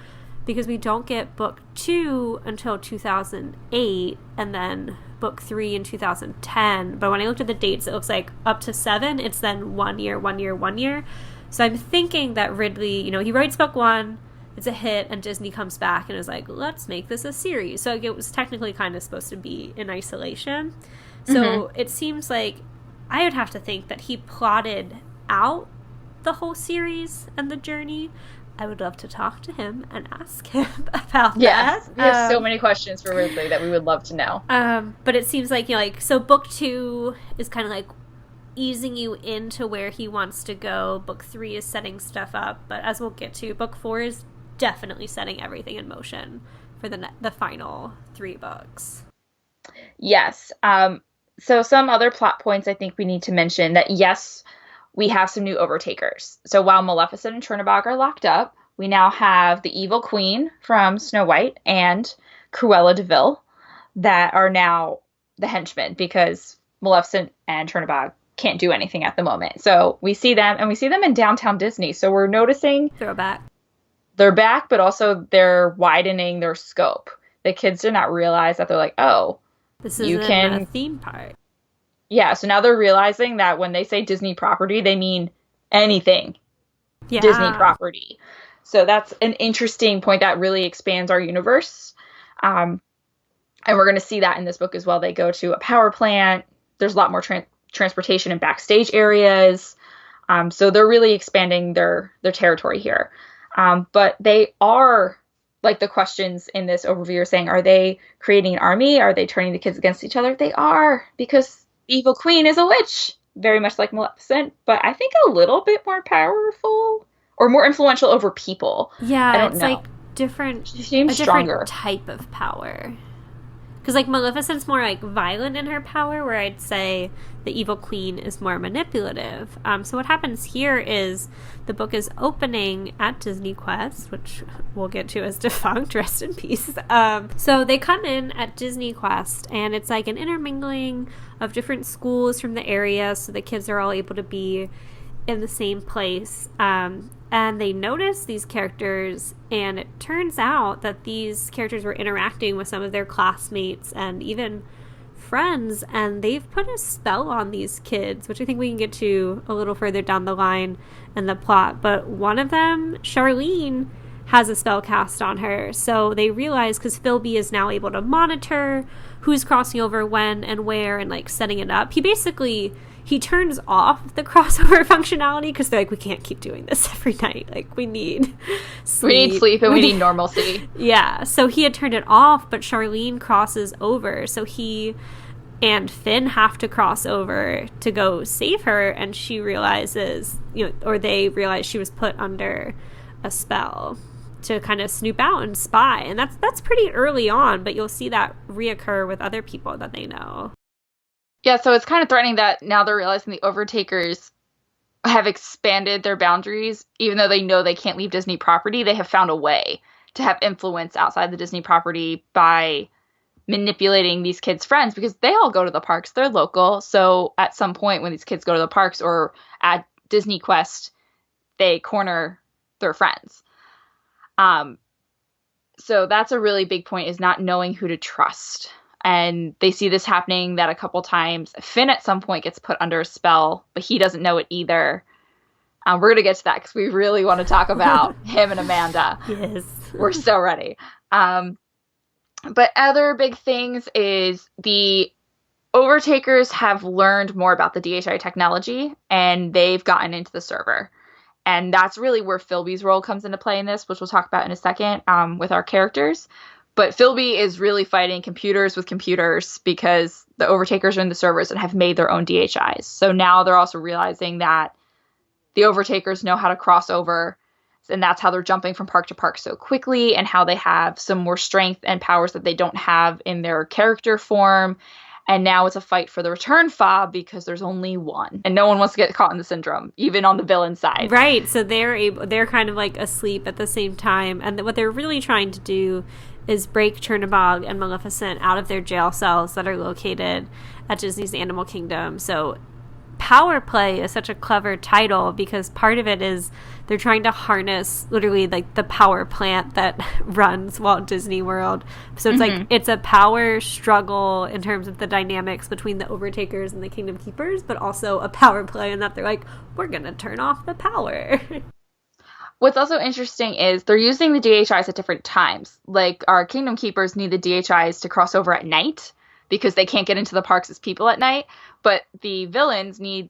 because we don't get book 2 until 2008 and then book 3 in 2010. But when I looked at the dates, it looks like up to 7, it's then 1 year, 1 year, 1 year. So I'm thinking that Ridley, he writes book 1, it's a hit, and Disney comes back and is like, let's make this a series. So it was technically kind of supposed to be in isolation. So it seems like I would have to think that he plotted out the whole series and the journey. I would love to talk to him and ask him about that. We have so many questions for Ridley that we would love to know. But it seems like, so book 2 is kind of like easing you into where he wants to go. Book 3 is setting stuff up, but as we'll get to, book 4 is definitely setting everything in motion for the final 3 books. Yes. So some other plot points I think we need to mention that, yes, we have some new Overtakers. So while Maleficent and Chernabog are locked up, we now have the evil queen from Snow White and Cruella de Vil that are now the henchmen, because Maleficent and Chernabog can't do anything at the moment. So we see them, and we see them in downtown Disney. So we're noticing Throwback. They're back, but also they're widening their scope. The kids did not realize that. They're like, oh, this is a theme park. Yeah, so now they're realizing that when they say Disney property, they mean anything Disney property. So that's an interesting point that really expands our universe. And we're going to see that in this book as well. They go to a power plant. There's a lot more transportation and backstage areas. So they're really expanding their territory here. But they are, like the questions in this overview are saying, are they creating an army? Are they turning the kids against each other? They are, because evil queen is a witch, very much like Maleficent, but I think a little bit more powerful or more influential over people. Yeah, I don't it's know. like different, She seems a different stronger type of power. Because, like, Maleficent's more, like, violent in her power, where I'd say the evil queen is more manipulative. So what happens here is the book is opening at Disney Quest, which we'll get to as defunct, rest in peace. So they come in at Disney Quest, and it's, like, an intermingling of different schools from the area, so the kids are all able to be in the same place. And they notice these characters, and it turns out that these characters were interacting with some of their classmates and even friends, and they've put a spell on these kids, which I think we can get to a little further down the line in the plot. But one of them, Charlene, has a spell cast on her. So they realize, because Philby is now able to monitor who's crossing over when and where and, like, setting it up. He turns off the crossover functionality because they're like, we can't keep doing this every night. Like, we need sleep. We need sleep and we need normalcy. Yeah. So he had turned it off, but Charlene crosses over. So he and Finn have to cross over to go save her. And she realizes, or they realize she was put under a spell to kind of snoop out and spy. And that's pretty early on, but you'll see that reoccur with other people that they know. Yeah, so it's kind of threatening that now they're realizing the Overtakers have expanded their boundaries. Even though they know they can't leave Disney property, they have found a way to have influence outside the Disney property by manipulating these kids' friends, because they all go to the parks. They're local. So at some point when these kids go to the parks or at Disney Quest, they corner their friends. So that's a really big point, is not knowing who to trust. And they see this happening that a couple times. Finn at some point gets put under a spell, but he doesn't know it either. We're going to get to that because we really want to talk about him and Amanda. Yes. We're so ready. But other big things is the Overtakers have learned more about the DHI technology, and they've gotten into the server. And that's really where Philby's role comes into play in this, which we'll talk about in a second with our characters. But Philby is really fighting computers with computers because the Overtakers are in the servers and have made their own DHIs. So now they're also realizing that the Overtakers know how to cross over, and that's how they're jumping from park to park so quickly, and how they have some more strength and powers that they don't have in their character form. And now it's a fight for the return fob because there's only one, and no one wants to get caught in the syndrome, even on the villain side. Right. So they're kind of like asleep at the same time, and what they're really trying to do is break Chernabog and Maleficent out of their jail cells that are located at Disney's Animal Kingdom. So Power Play is such a clever title because part of it is they're trying to harness literally like the power plant that runs Walt Disney World. So it's like it's a power struggle in terms of the dynamics between the Overtakers and the Kingdom Keepers, but also a power play in that they're like, we're going to turn off the power. What's also interesting is they're using the DHIs at different times. Like, our Kingdom Keepers need the DHIs to cross over at night because they can't get into the parks as people at night. But the villains need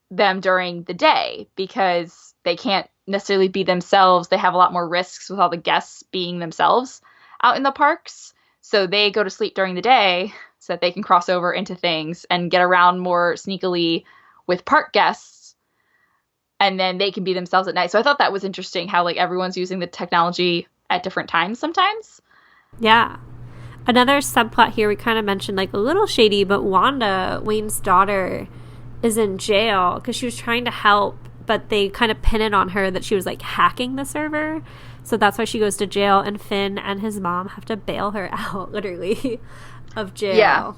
them during the day because they can't necessarily be themselves. They have a lot more risks with all the guests being themselves out in the parks. So they go to sleep during the day so that they can cross over into things and get around more sneakily with park guests. And then they can be themselves at night. So I thought that was interesting how, like, everyone's using the technology at different times sometimes. Yeah. Another subplot here we kind of mentioned, like, a little shady, but Wanda, Wayne's daughter, is in jail because she was trying to help, but they kind of pin it on her that she was, like, hacking the server. So that's why she goes to jail, and Finn and his mom have to bail her out, literally, of jail. Yeah.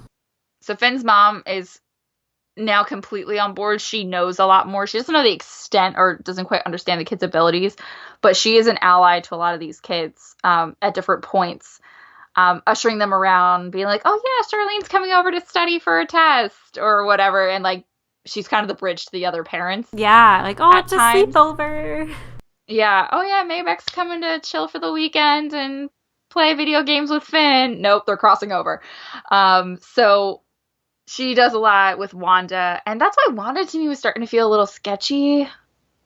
So Finn's mom is now completely on board. She knows a lot more. She doesn't know the extent or doesn't quite understand the kids' abilities, but she is an ally to a lot of these kids at different points, ushering them around, being like, oh yeah, Charlene's coming over to study for a test or whatever. And like, she's kind of the bridge to the other parents. Yeah, like, oh, it's times. a sleepover. Yeah. Oh yeah, Maybeck's coming to chill for the weekend and play video games with Finn. Nope, they're crossing over. So she does a lot with Wanda, and that's why Wanda to me was starting to feel a little sketchy.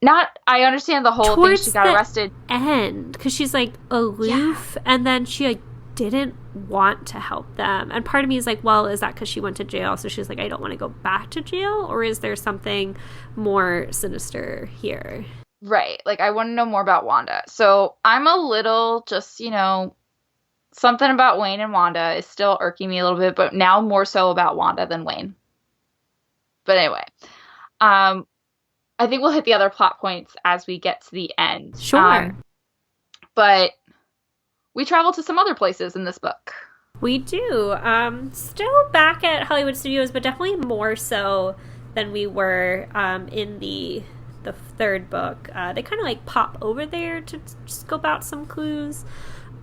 I understand the whole thing, she got arrested. End, because she's like aloof, and then she like didn't want to help them. And part of me is like, well, is that because she went to jail? So she's like, I don't want to go back to jail? Or is there something more sinister here? Right. Like, I want to know more about Wanda. So I'm a little just, something about Wayne and Wanda is still irking me a little bit, but now more so about Wanda than Wayne. But anyway, I think we'll hit the other plot points as we get to the end. Sure. But we travel to some other places in this book. We do. Still back at Hollywood Studios, but definitely more so than we were in the third book. They kind of like pop over there to scope out some clues.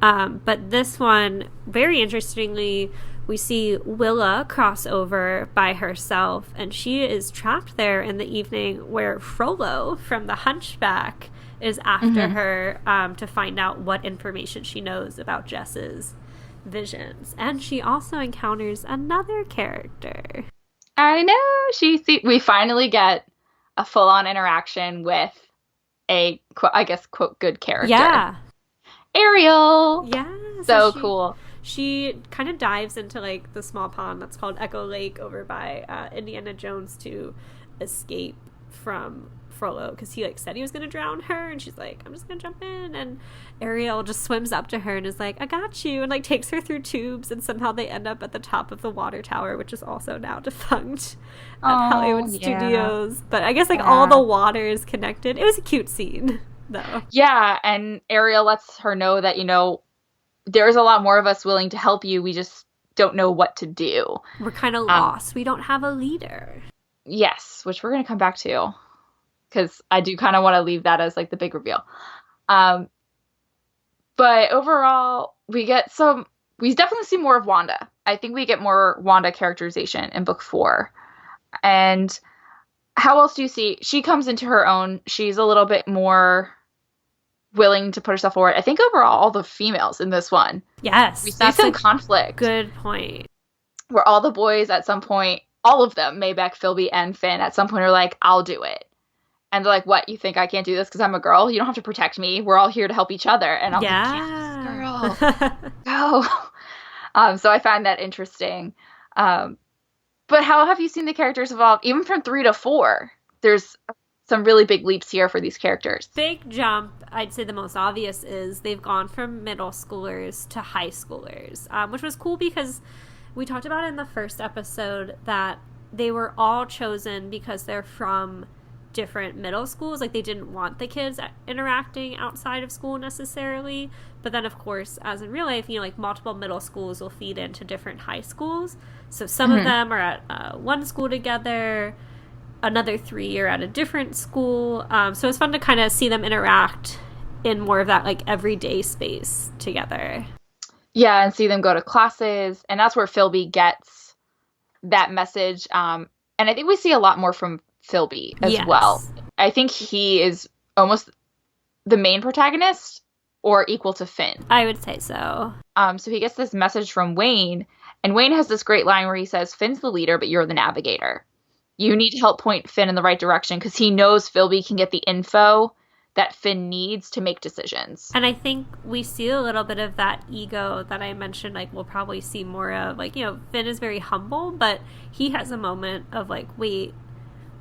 But this one, very interestingly, we see Willa cross over by herself, and she is trapped there in the evening where Frollo from The Hunchback is after her to find out what information she knows about Jess's visions. And she also encounters another character. I know. We finally get a full-on interaction with a, I guess, quote, good character. Yeah. Ariel. Yeah. So cool. She kind of dives into like the small pond that's called Echo Lake over by Indiana Jones to escape from Frollo, because he like said he was going to drown her, and she's like, I'm just going to jump in, and Ariel just swims up to her and is like, I got you, and like takes her through tubes, and somehow they end up at the top of the water tower, which is also now defunct at Hollywood Studios. But I guess like all the water is connected. It was a cute scene though. Yeah, and Ariel lets her know that, there's a lot more of us willing to help you. We just don't know what to do. We're kind of lost. We don't have a leader. Yes, which we're going to come back to, because I do kind of want to leave that as like the big reveal. But overall, we definitely see more of Wanda. I think we get more Wanda characterization in book 4. And how else do you see? She comes into her own. She's a little bit more willing to put herself forward. I think overall, all the females in this one. Yes. We see some conflict. Good point. Where all the boys at some point, all of them, Maybeck, Philby, and Finn, at some point are like, I'll do it. And they're like, what, you think I can't do this because I'm a girl? You don't have to protect me. We're all here to help each other. And I'm like, yes, girl, go. So I find that interesting. But how have you seen the characters evolve? Even from 3 to 4, there's some really big leaps here for these characters. Big jump. I'd say the most obvious is they've gone from middle schoolers to high schoolers, which was cool because we talked about in the first episode that they were all chosen because they're from different middle schools. Like, they didn't want the kids interacting outside of school necessarily. But then, of course, as in real life, like multiple middle schools will feed into different high schools. So some of them are at one school together. Another 3 are at a different school. So it's fun to kind of see them interact in more of that like everyday space together. Yeah, and see them go to classes. And that's where Philby gets that message. And I think we see a lot more from Philby as well. I think he is almost the main protagonist or equal to Finn. I would say so. So he gets this message from Wayne, and Wayne has this great line where he says, Finn's the leader, but you're the navigator. You need to help point Finn in the right direction because he knows Philby can get the info that Finn needs to make decisions. And I think we see a little bit of that ego that I mentioned, like we'll probably see more of. Like, Finn is very humble, but he has a moment of like, wait,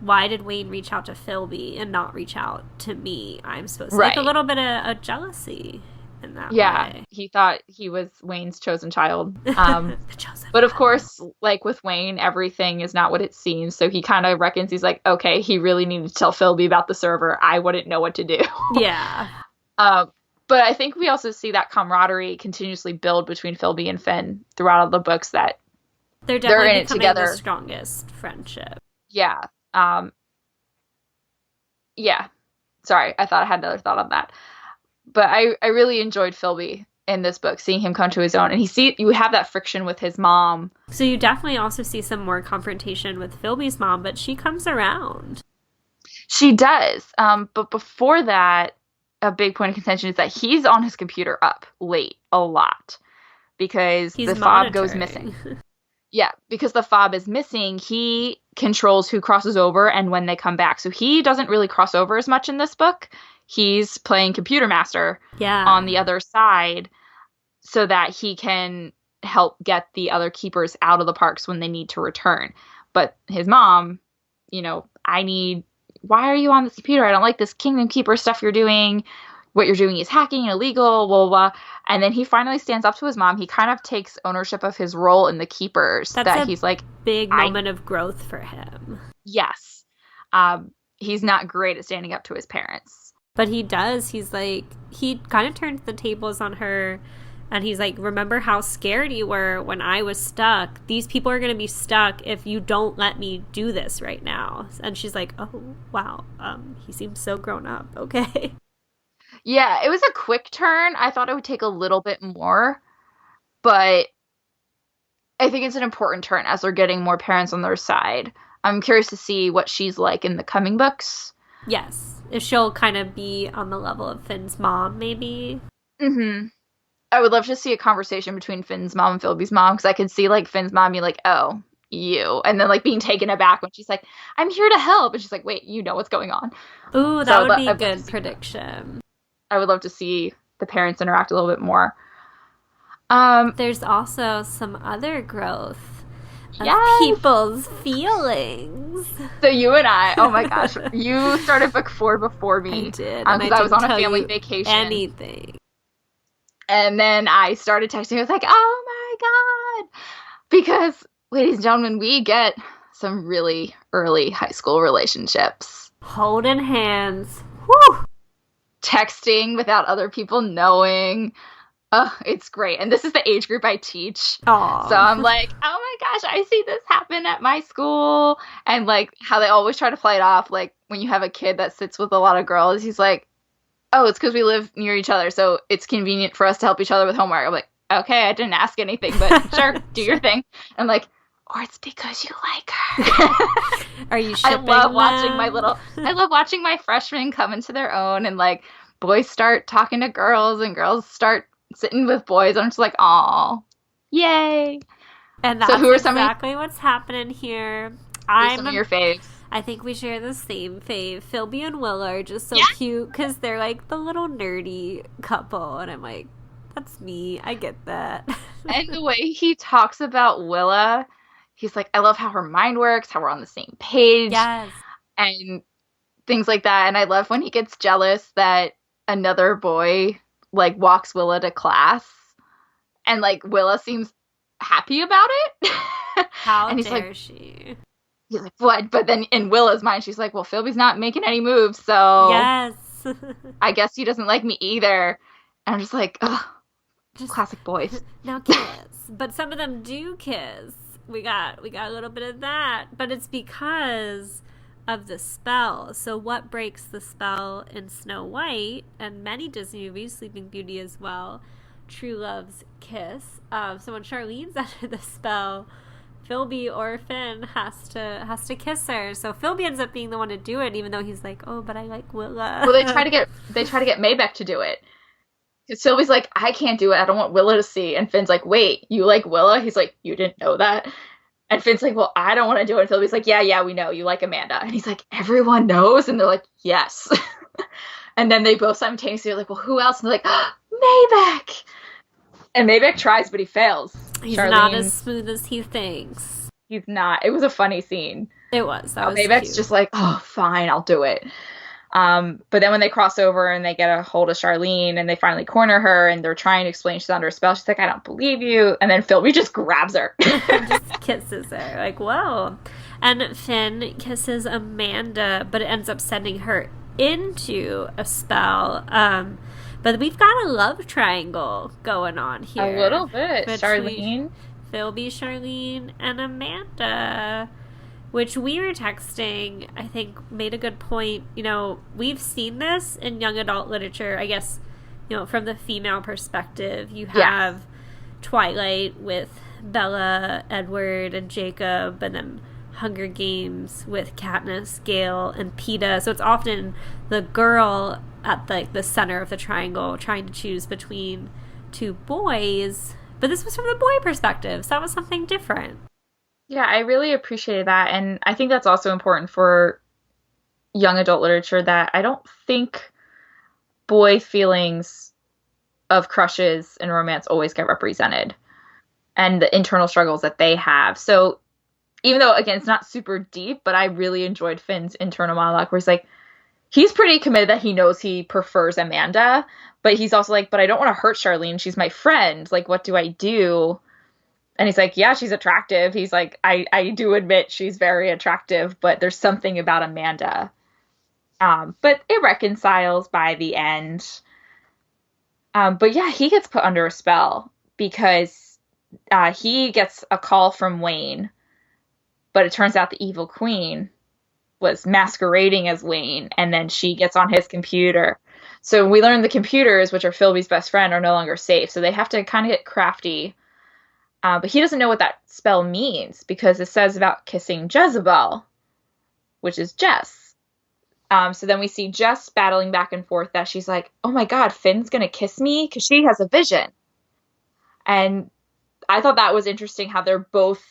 why did Wayne reach out to Philby and not reach out to me? I'm supposed to. Like a little bit of a jealousy in that way. He thought he was Wayne's chosen child. The chosen but of course, like with Wayne, everything is not what it seems. So he kind of reckons, he's like, okay, he really needed to tell Philby about the server. I wouldn't know what to do. Yeah. But I think we also see that camaraderie continuously build between Philby and Finn throughout all the books, that they're definitely in it becoming together. The strongest friendship. Yeah. Yeah. Sorry, I thought I had another thought on that. But I really enjoyed Philby in this book, seeing him come to his own. And you have that friction with his mom. So you definitely also see some more confrontation with Philby's mom, but she comes around. She does. But before that, a big point of contention is that he's on his computer up late a lot because the fob goes missing. Yeah, because the fob is missing, he controls who crosses over and when they come back. So he doesn't really cross over as much in this book. He's playing computer master on the other side so that he can help get the other keepers out of the parks when they need to return. But his mom, why are you on this computer? I don't like this Kingdom Keeper stuff you're doing. What you're doing is hacking, illegal, blah, blah, blah. And then he finally stands up to his mom. He kind of takes ownership of his role in the Keepers. That's he's like, big moment of growth for him. Yes. He's not great at standing up to his parents. But he does. He's like, he kind of turns the tables on her. And he's like, remember how scared you were when I was stuck? These people are going to be stuck if you don't let me do this right now. And she's like, oh, wow. He seems so grown up. Okay. Yeah, it was a quick turn. I thought it would take a little bit more. But I think it's an important turn as they're getting more parents on their side. I'm curious to see what she's like in the coming books. Yes. If she'll kind of be on the level of Finn's mom, maybe. Mm-hmm. I would love to see a conversation between Finn's mom and Philby's mom, because I could see, like, Finn's mom being like, oh, you. And then, like, being taken aback when she's like, I'm here to help. And she's like, wait, you know what's going on. Ooh, that would be a good prediction. I would love to see the parents interact a little bit more. There's also some other growth of people's feelings. So you and I, oh my gosh, you started book 4 before me. I did. Because I was on a family vacation. Anything. And then I started texting. I was like, oh my God. Because, ladies and gentlemen, we get some really early high school relationships. Holding hands. Woo! Texting without other people knowing. Oh, it's great. And this is the age group I teach. Aww. So I'm like, oh my gosh, I see this happen at my school. And like how they always try to play it off. Like when you have a kid that sits with a lot of girls, he's like, oh, it's because we live near each other. So it's convenient for us to help each other with homework. I'm like, okay, I didn't ask anything, but sure, do your thing. I'm like, or it's because you like her. Are you shipping I love watching my freshmen come into their own, and like boys start talking to girls and girls start sitting with boys. I'm just like, aw, yay. And that's exactly what's happening here. Some of your faves. I think we share the same fave. Philby and Willa are just so cute because they're like the little nerdy couple. And I'm like, that's me. I get that. And the way he talks about Willa, he's like, I love how her mind works, how we're on the same page. Yes. And things like that. And I love when he gets jealous that another boy like walks Willa to class. And like Willa seems happy about it. How and dare she? He's like, what? But then in Willa's mind, she's like, well, Philby's not making any moves, so yes. I guess he doesn't like me either. And I'm just like, ugh, just classic boys. Now kiss. But some of them do kiss. We got a little bit of that. But it's because of the spell. So what breaks the spell in Snow White and many Disney movies, Sleeping Beauty as well, True Love's kiss. So when Charlene's under the spell, Philby or Finn has to kiss her. So Philby ends up being the one to do it, even though he's like, oh, but I like Willa. Well, they try to get Maybeck to do it. Because Philby's like, I can't do it. I don't want Willa to see. And Finn's like, wait, you like Willa? He's like, you didn't know that? And Finn's like, well, I don't want to do it. And Philby's like, yeah, we know. You like Amanda. And he's like, everyone knows? And they're like, yes. And then they both simultaneously are like, well, who else? And they're like, Maybeck. And Maybeck tries, but he fails. He's not as smooth as he thinks. He's not. It was a funny scene. It was. That was Maybeck's cute. just like, oh, fine, I'll do it. But then when they cross over and they get a hold of Charlene and they finally corner her and they're trying to explain she's under a spell, she's like, I don't believe you. And then Philby just grabs her. And just kisses her. Like, whoa. And Finn kisses Amanda, but it ends up sending her into a spell. But we've got a love triangle going on here. A little bit. Charlene, Philby, Charlene, and Amanda. Which we were texting, I think, made a good point. You know, we've seen this in young adult literature, I guess, you know, from the female perspective. You have Twilight with Bella, Edward, and Jacob, and then Hunger Games with Katniss, Gale, and Peeta. So it's often the girl at the center of the triangle trying to choose between two boys. But this was from the boy perspective, so that was something different. Yeah, I really appreciated that. And I think that's also important for young adult literature that I don't think boy feelings of crushes and romance always get represented and the internal struggles that they have. So even though, again, it's not super deep, but I really enjoyed Finn's internal monologue where he's pretty committed that he knows he prefers Amanda, but he's also like, but I don't want to hurt Charlene. She's my friend. Like, what do I do? And he's like, yeah, she's attractive. He's like, I do admit she's very attractive, but there's something about Amanda. But it reconciles by the end. But yeah, he gets put under a spell because he gets a call from Wayne, but it turns out the evil queen was masquerading as Wayne, and then she gets on his computer. So we learn the computers, which are Philby's best friend, are no longer safe. So they have to kind of get crafty. But he doesn't know what that spell means because it says about kissing Jezebel, which is Jess. So then we see Jess battling back and forth that she's like, oh my God, Finn's going to kiss me because she has a vision. And I thought that was interesting how they're both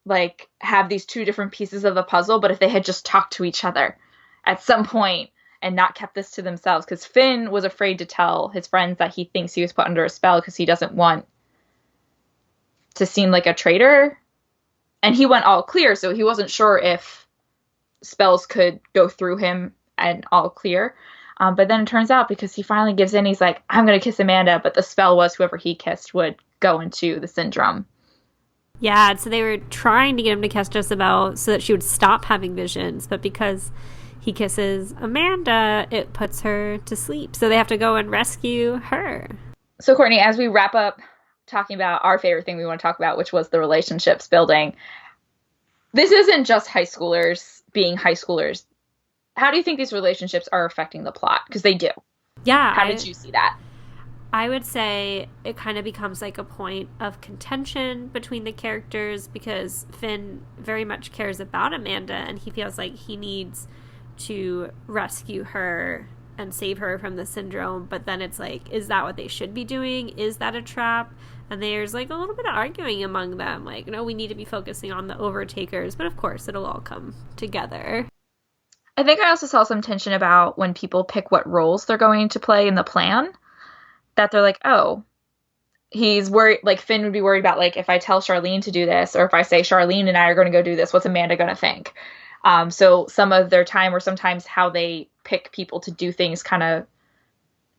like have these two different pieces of the puzzle, but if they had just talked to each other at some point and not kept this to themselves, because Finn was afraid to tell his friends that he thinks he was put under a spell because he doesn't want to seem like a traitor. And he went all clear, so he wasn't sure if spells could go through him and all clear. But then it turns out because he finally gives in, he's like, I'm going to kiss Amanda, but the spell was whoever he kissed would go into the syndrome. Yeah, so they were trying to get him to kiss Jezebel so that she would stop having visions, but because he kisses Amanda, it puts her to sleep. So they have to go and rescue her. So Courtney, as we wrap up talking about our favorite thing we want to talk about, which was the relationships building, this isn't just high schoolers being high schoolers. How do you think these relationships are affecting the plot? Because they do. Yeah. How did you see that? I would say it kind of becomes like a point of contention between the characters because Finn very much cares about Amanda and he feels like he needs to rescue her and save her from the syndrome. But then it's like, is that what they should be doing? Is that a trap? And there's like a little bit of arguing among them. Like, no, we need to be focusing on the Overtakers. But of course, it'll all come together. I think I also saw some tension about when people pick what roles they're going to play in the plan. That they're like, oh, he's worried, like Finn would be worried about, like, if I tell Charlene to do this, or if I say Charlene and I are going to go do this, what's Amanda going to think? So some of their time, or sometimes how they pick people to do things kind of,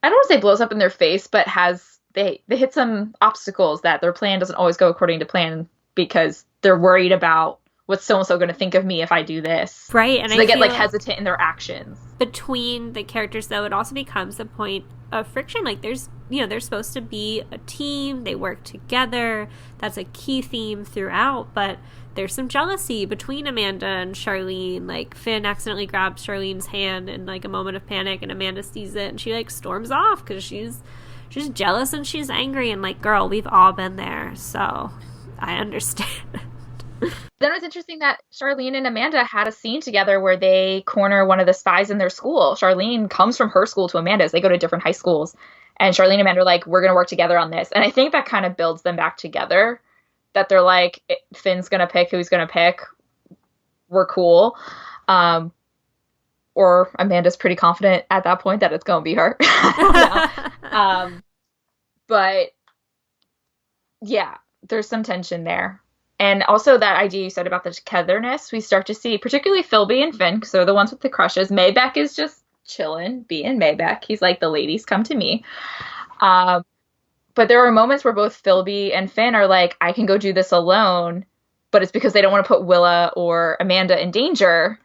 I don't want to say blows up in their face, but they hit some obstacles that their plan doesn't always go according to plan because they're worried about what's so-and-so going to think of me if I do this. Right. And so they get like hesitant in their actions. Between the characters, though, it also becomes a point of friction. Like they're supposed to be a team. They work together. That's a key theme throughout. But there's some jealousy between Amanda and Charlene. Like Finn accidentally grabs Charlene's hand in like a moment of panic and Amanda sees it and she like storms off because she's jealous and she's angry. And like, girl, we've all been there. So I understand. Then it was interesting that Charlene and Amanda had a scene together where they corner one of the spies in their school. Charlene comes from her school to Amanda's. They go to different high schools. And Charlene and Amanda are like, we're going to work together on this. And I think that kind of builds them back together. That they're like, Finn's going to pick who he's going to pick. We're cool. Or Amanda's pretty confident at that point that it's going to be her. But yeah, there's some tension there. And also that idea you said about the togetherness, we start to see, particularly Philby and Finn, because they're the ones with the crushes. Maybeck is just chilling, being Maybeck. He's like, the ladies come to me. But there are moments where both Philby and Finn are like, I can go do this alone, but it's because they don't want to put Willa or Amanda in danger.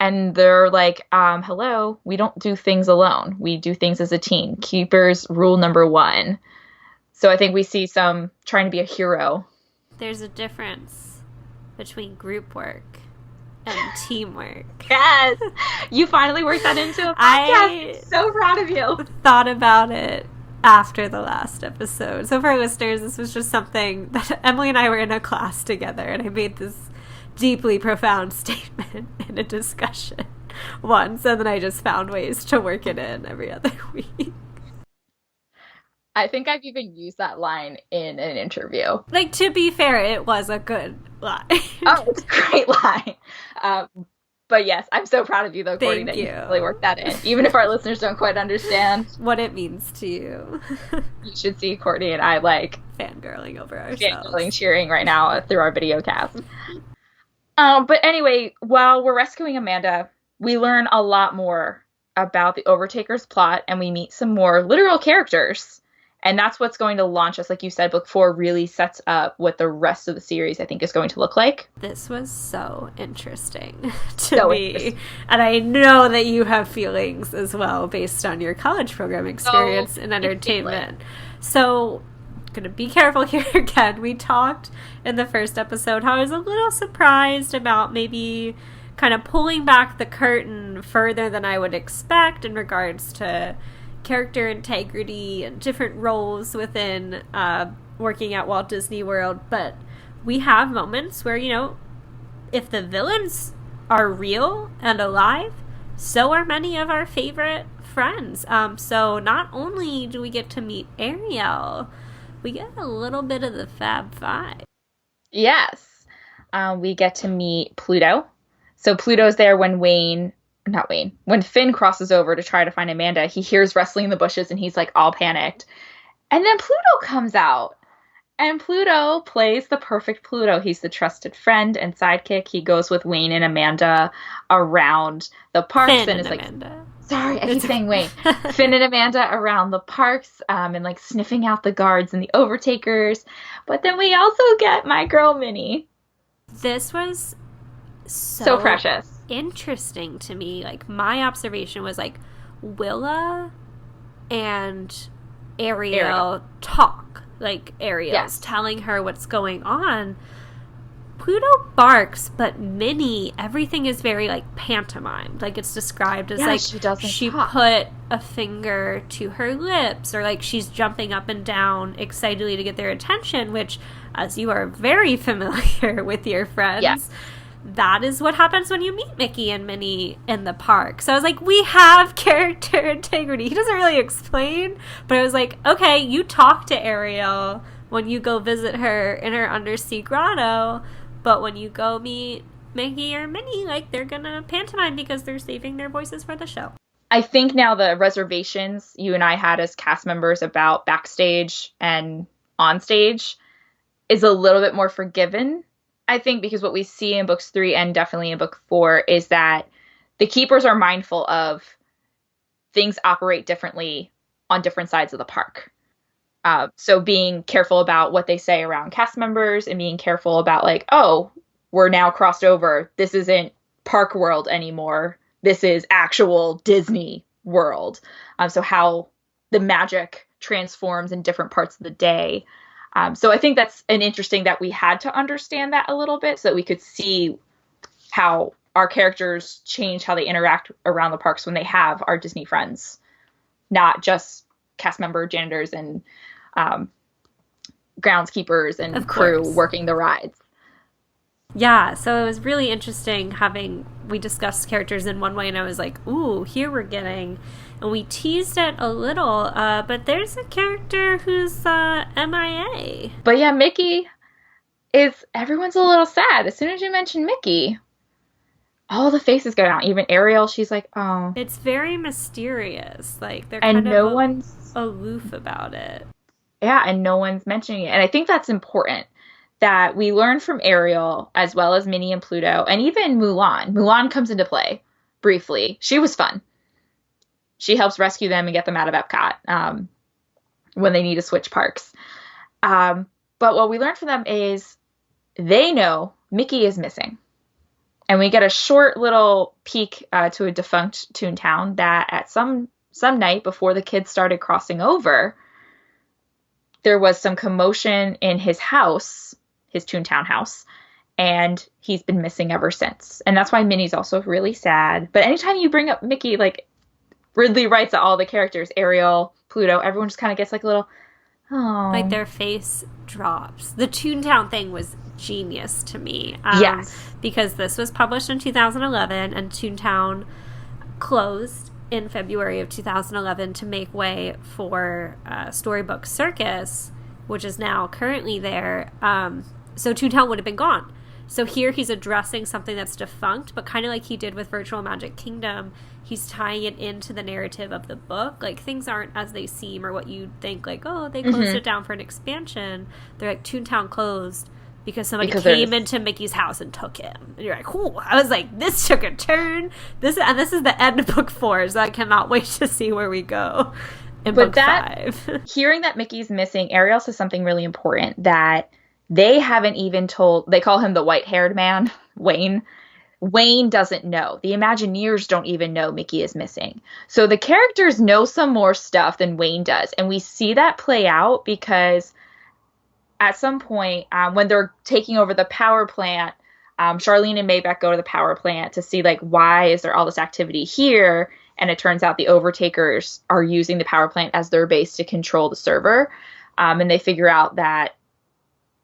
And they're like, hello, we don't do things alone. We do things as a team. Keepers rule number 1. So I think we see some trying to be a hero. There's a difference between group work and teamwork. Yes! You finally worked that into a podcast. I'm so proud of you. Thought about it after the last episode. So for listeners, this was just something that Emily and I were in a class together, and I made this deeply profound statement in a discussion once, and then I just found ways to work it in every other week. I think I've even used that line in an interview. Like, to be fair, it was a good line. Oh, it's a great line. But yes, I'm so proud of you, though, Courtney, Thank that you you. really worked that in. Even if our listeners don't quite understand what it means to you. You should see Courtney and I, like, fangirling over ourselves. Fangirling, cheering right now through our video cast. But anyway, while we're rescuing Amanda, we learn a lot more about the Overtakers plot, and we meet some more literal characters. And that's what's going to launch us. Like you said, book 4 really sets up what the rest of the series, I think, is going to look like. This was so interesting to me. And I know that you have feelings as well based on your college program experience in entertainment. So, going to be careful here again. We talked in the first episode how I was a little surprised about maybe kind of pulling back the curtain further than I would expect in regards to character integrity and different roles within working at Walt Disney World. But we have moments where, you know, if the villains are real and alive, so are many of our favorite friends. So not only do we get to meet Ariel, we get a little bit of the Fab Five. Yes. We get to meet Pluto. So Pluto's there when when Finn crosses over to try to find Amanda. He hears wrestling in the bushes and he's like all panicked. And then Pluto comes out. And Pluto plays the perfect Pluto. He's the trusted friend and sidekick. He goes with Wayne and Amanda around the parks. Finn and is Amanda. Like, sorry, I keep saying Wayne. Finn and Amanda around the parks and like sniffing out the guards and the Overtakers. But then we also get my girl Minnie. This was so precious. Interesting to me. Like, my observation was like Willa and Ariel talk. Like, Ariel's telling her what's going on. Pluto barks, but Minnie, everything is very like pantomimed. Like, it's described as like she put a finger to her lips, or like she's jumping up and down excitedly to get their attention, which, as you are very familiar with your friends, that is what happens when you meet Mickey and Minnie in the park. So I was like, we have character integrity. He doesn't really explain, but I was like, okay, you talk to Ariel when you go visit her in her undersea grotto, but when you go meet Mickey or Minnie, like, they're gonna pantomime because they're saving their voices for the show. I think now the reservations you and I had as cast members about backstage and on stage is a little bit more forgiven. I think because what we see in books 3 and definitely in book 4 is that the keepers are mindful of things operate differently on different sides of the park. So being careful about what they say around cast members and being careful about like, oh, we're now crossed over. This isn't Park World anymore. This is actual Disney World. So how the magic transforms in different parts of the day. So I think that's an interesting that we had to understand that a little bit so that we could see how our characters change how they interact around the parks when they have our Disney friends, not just cast member janitors and groundskeepers and crew working the rides. Yeah, so it was really interesting we discussed characters in one way and I was like, ooh, here we're getting, and we teased it a little, but there's a character who's MIA. But yeah, Mickey everyone's a little sad. As soon as you mention Mickey, all the faces go down. Even Ariel, she's like, oh. It's very mysterious. Like, they're kind of one's aloof about it. Yeah, and no one's mentioning it. And I think that's important. That we learn from Ariel, as well as Minnie and Pluto, and even Mulan. Mulan comes into play briefly. She was fun. She helps rescue them and get them out of Epcot when they need to switch parks. But what we learn from them is they know Mickey is missing. And we get a short little peek to a defunct Toontown that at some night before the kids started crossing over, there was some commotion in his house, his Toontown house, and he's been missing ever since. And that's why Minnie's also really sad. But anytime you bring up Mickey, like, Ridley writes at all the characters, Ariel, Pluto, everyone just kind of gets like a little, oh. Like, their face drops. The Toontown thing was genius to me. Yes. Because this was published in 2011 and Toontown closed in February of 2011 to make way for Storybook Circus, which is now currently there. So Toontown would have been gone. So here he's addressing something that's defunct, but kind of like he did with Virtual Magic Kingdom, he's tying it into the narrative of the book. Like, things aren't as they seem or what you'd think, like, oh, they closed it down for an expansion. They're like, Toontown closed because somebody came into Mickey's house and took him. And you're like, ooh. I was like, this took a turn. This is the end of book 4, so I cannot wait to see where we go in book 5. Hearing that Mickey's missing, Ariel says something really important that they haven't even told. They call him the white-haired man, Wayne. Wayne doesn't know. The Imagineers don't even know Mickey is missing. So the characters know some more stuff than Wayne does. And we see that play out because at some point, when they're taking over the power plant, Charlene and Maybeck go to the power plant to see, like, why is there all this activity here? And it turns out the Overtakers are using the power plant as their base to control the server. And they figure out that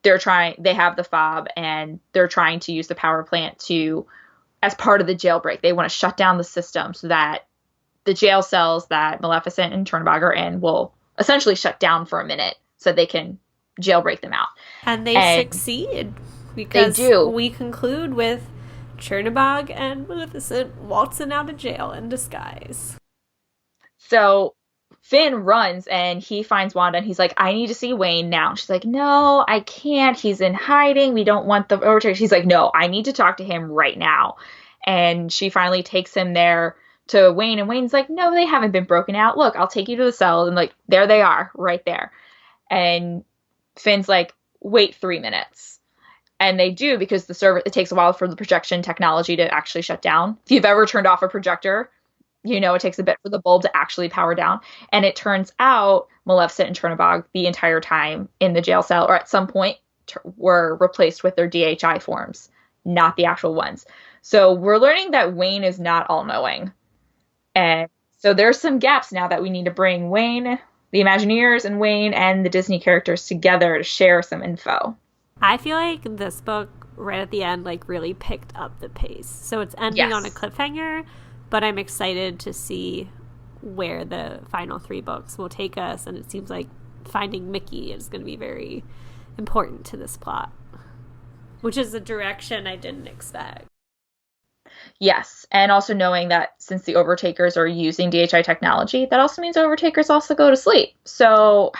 they have the fob and they're trying to use the power plant as part of the jailbreak. They want to shut down the system so that the jail cells that Maleficent and Chernabog are in will essentially shut down for a minute so they can jailbreak them out. And they succeed because they do. We conclude with Chernabog and Maleficent waltzing out of jail in disguise. So Finn runs and he finds Wanda and he's like, I need to see Wayne now. She's like, no, I can't. He's in hiding. We don't want the Overtakers. She's like, no, I need to talk to him right now. And she finally takes him there to Wayne, and Wayne's like, no, they haven't been broken out. Look, I'll take you to the cell. And like, there they are, right there. And Finn's like, wait 3 minutes. And they do, because the server, it takes a while for the projection technology to actually shut down. If you've ever turned off a projector, you know it takes a bit for the bulb to actually power down. And it turns out Maleficent and Chernabog the entire time in the jail cell, or at some point, were replaced with their DHI forms, not the actual ones. So we're learning that Wayne is not all-knowing. And so there's some gaps now that we need to bring Wayne, the Imagineers, and Wayne and the Disney characters together to share some info. I feel like this book, right at the end, like, really picked up the pace. So it's ending on a cliffhanger, but I'm excited to see where the final 3 books will take us, and it seems like finding Mickey is going to be very important to this plot, which is a direction I didn't expect. Yes, and also knowing that since the Overtakers are using DHI technology, that also means Overtakers also go to sleep. So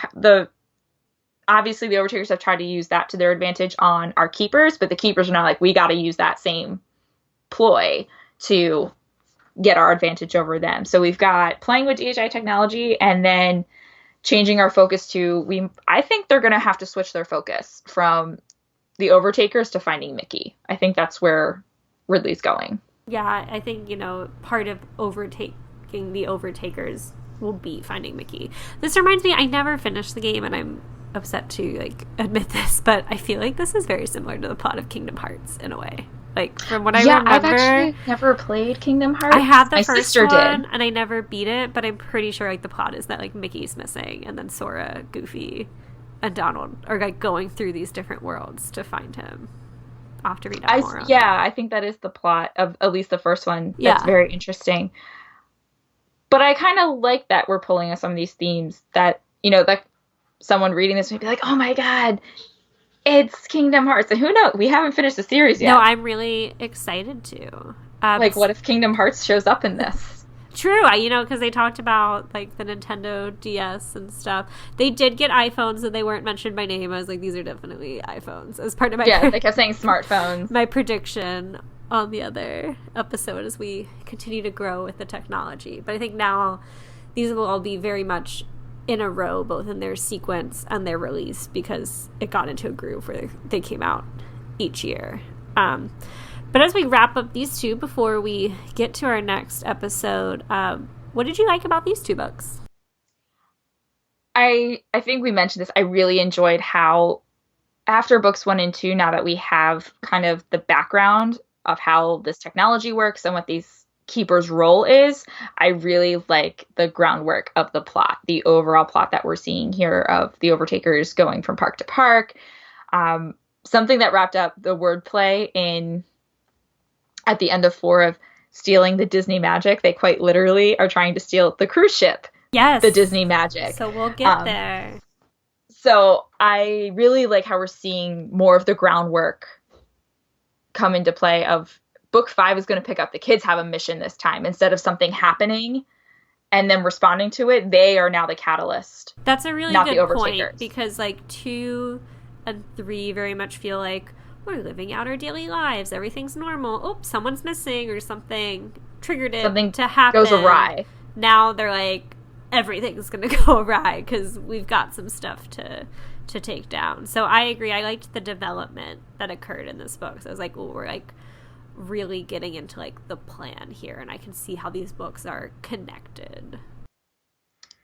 obviously the Overtakers have tried to use that to their advantage on our keepers, but the keepers are not like, we got to use that same ploy to get our advantage over them. So we've got playing with DHI technology and then changing our focus to, I think they're going to have to switch their focus from the Overtakers to finding Mickey. I think that's where Ridley's going. Yeah, I think, part of overtaking the Overtakers will be finding Mickey. This reminds me, I never finished the game, and I'm upset to, admit this, but I feel like this is very similar to the plot of Kingdom Hearts in a way. Like, from what I remember... I've actually never played Kingdom Hearts. I had the My first sister one, did. and I never beat it, but I'm pretty sure, the plot is that, Mickey's missing, and then Sora, Goofy, and Donald are, going through these different worlds to find him. I'll have to read up more on that. I think that is the plot of at least the first one. Yeah. That's very interesting. But I kind of like that we're pulling on some of these themes that, that someone reading this may be like, oh my god, it's Kingdom Hearts. And who knows? We haven't finished the series yet. No, I'm really excited to. What if Kingdom Hearts shows up in this? True, because they talked about, the Nintendo DS and stuff. They did get iPhones, and they weren't mentioned by name. I was like, these are definitely iPhones. As part of my... Yeah, they kept saying smartphones. My prediction on the other episode as we continue to grow with the technology. But I think now these will all be very much in a row, both in their sequence and their release, because it got into a groove where they came out each year. But as we wrap up these two before we get to our next episode, what did you like about these 2 books? I think we mentioned this. I really enjoyed how after books 1 and 2, now that we have kind of the background of how this technology works and what these keepers' role is, I really like the groundwork of the plot, the overall plot that we're seeing here of the Overtakers going from park to park. Something that wrapped up the wordplay at the end of 4 of stealing the Disney magic. They quite literally are trying to steal the cruise ship. Yes. The Disney magic. So we'll get there. So I really like how we're seeing more of the groundwork come into play of book 5 is going to pick up. The kids have a mission this time. Instead of something happening and then responding to it, they are now the catalyst. That's a really good point, because like 2 and 3 very much feel like we're living out our daily lives. Everything's normal. Oops, someone's missing or something triggered it something to happen. Goes awry. Now they're like, everything's going to go awry because we've got some stuff to take down. So I agree. I liked the development that occurred in this book. So I was like, we're like really getting into like the plan here, and I can see how these books are connected.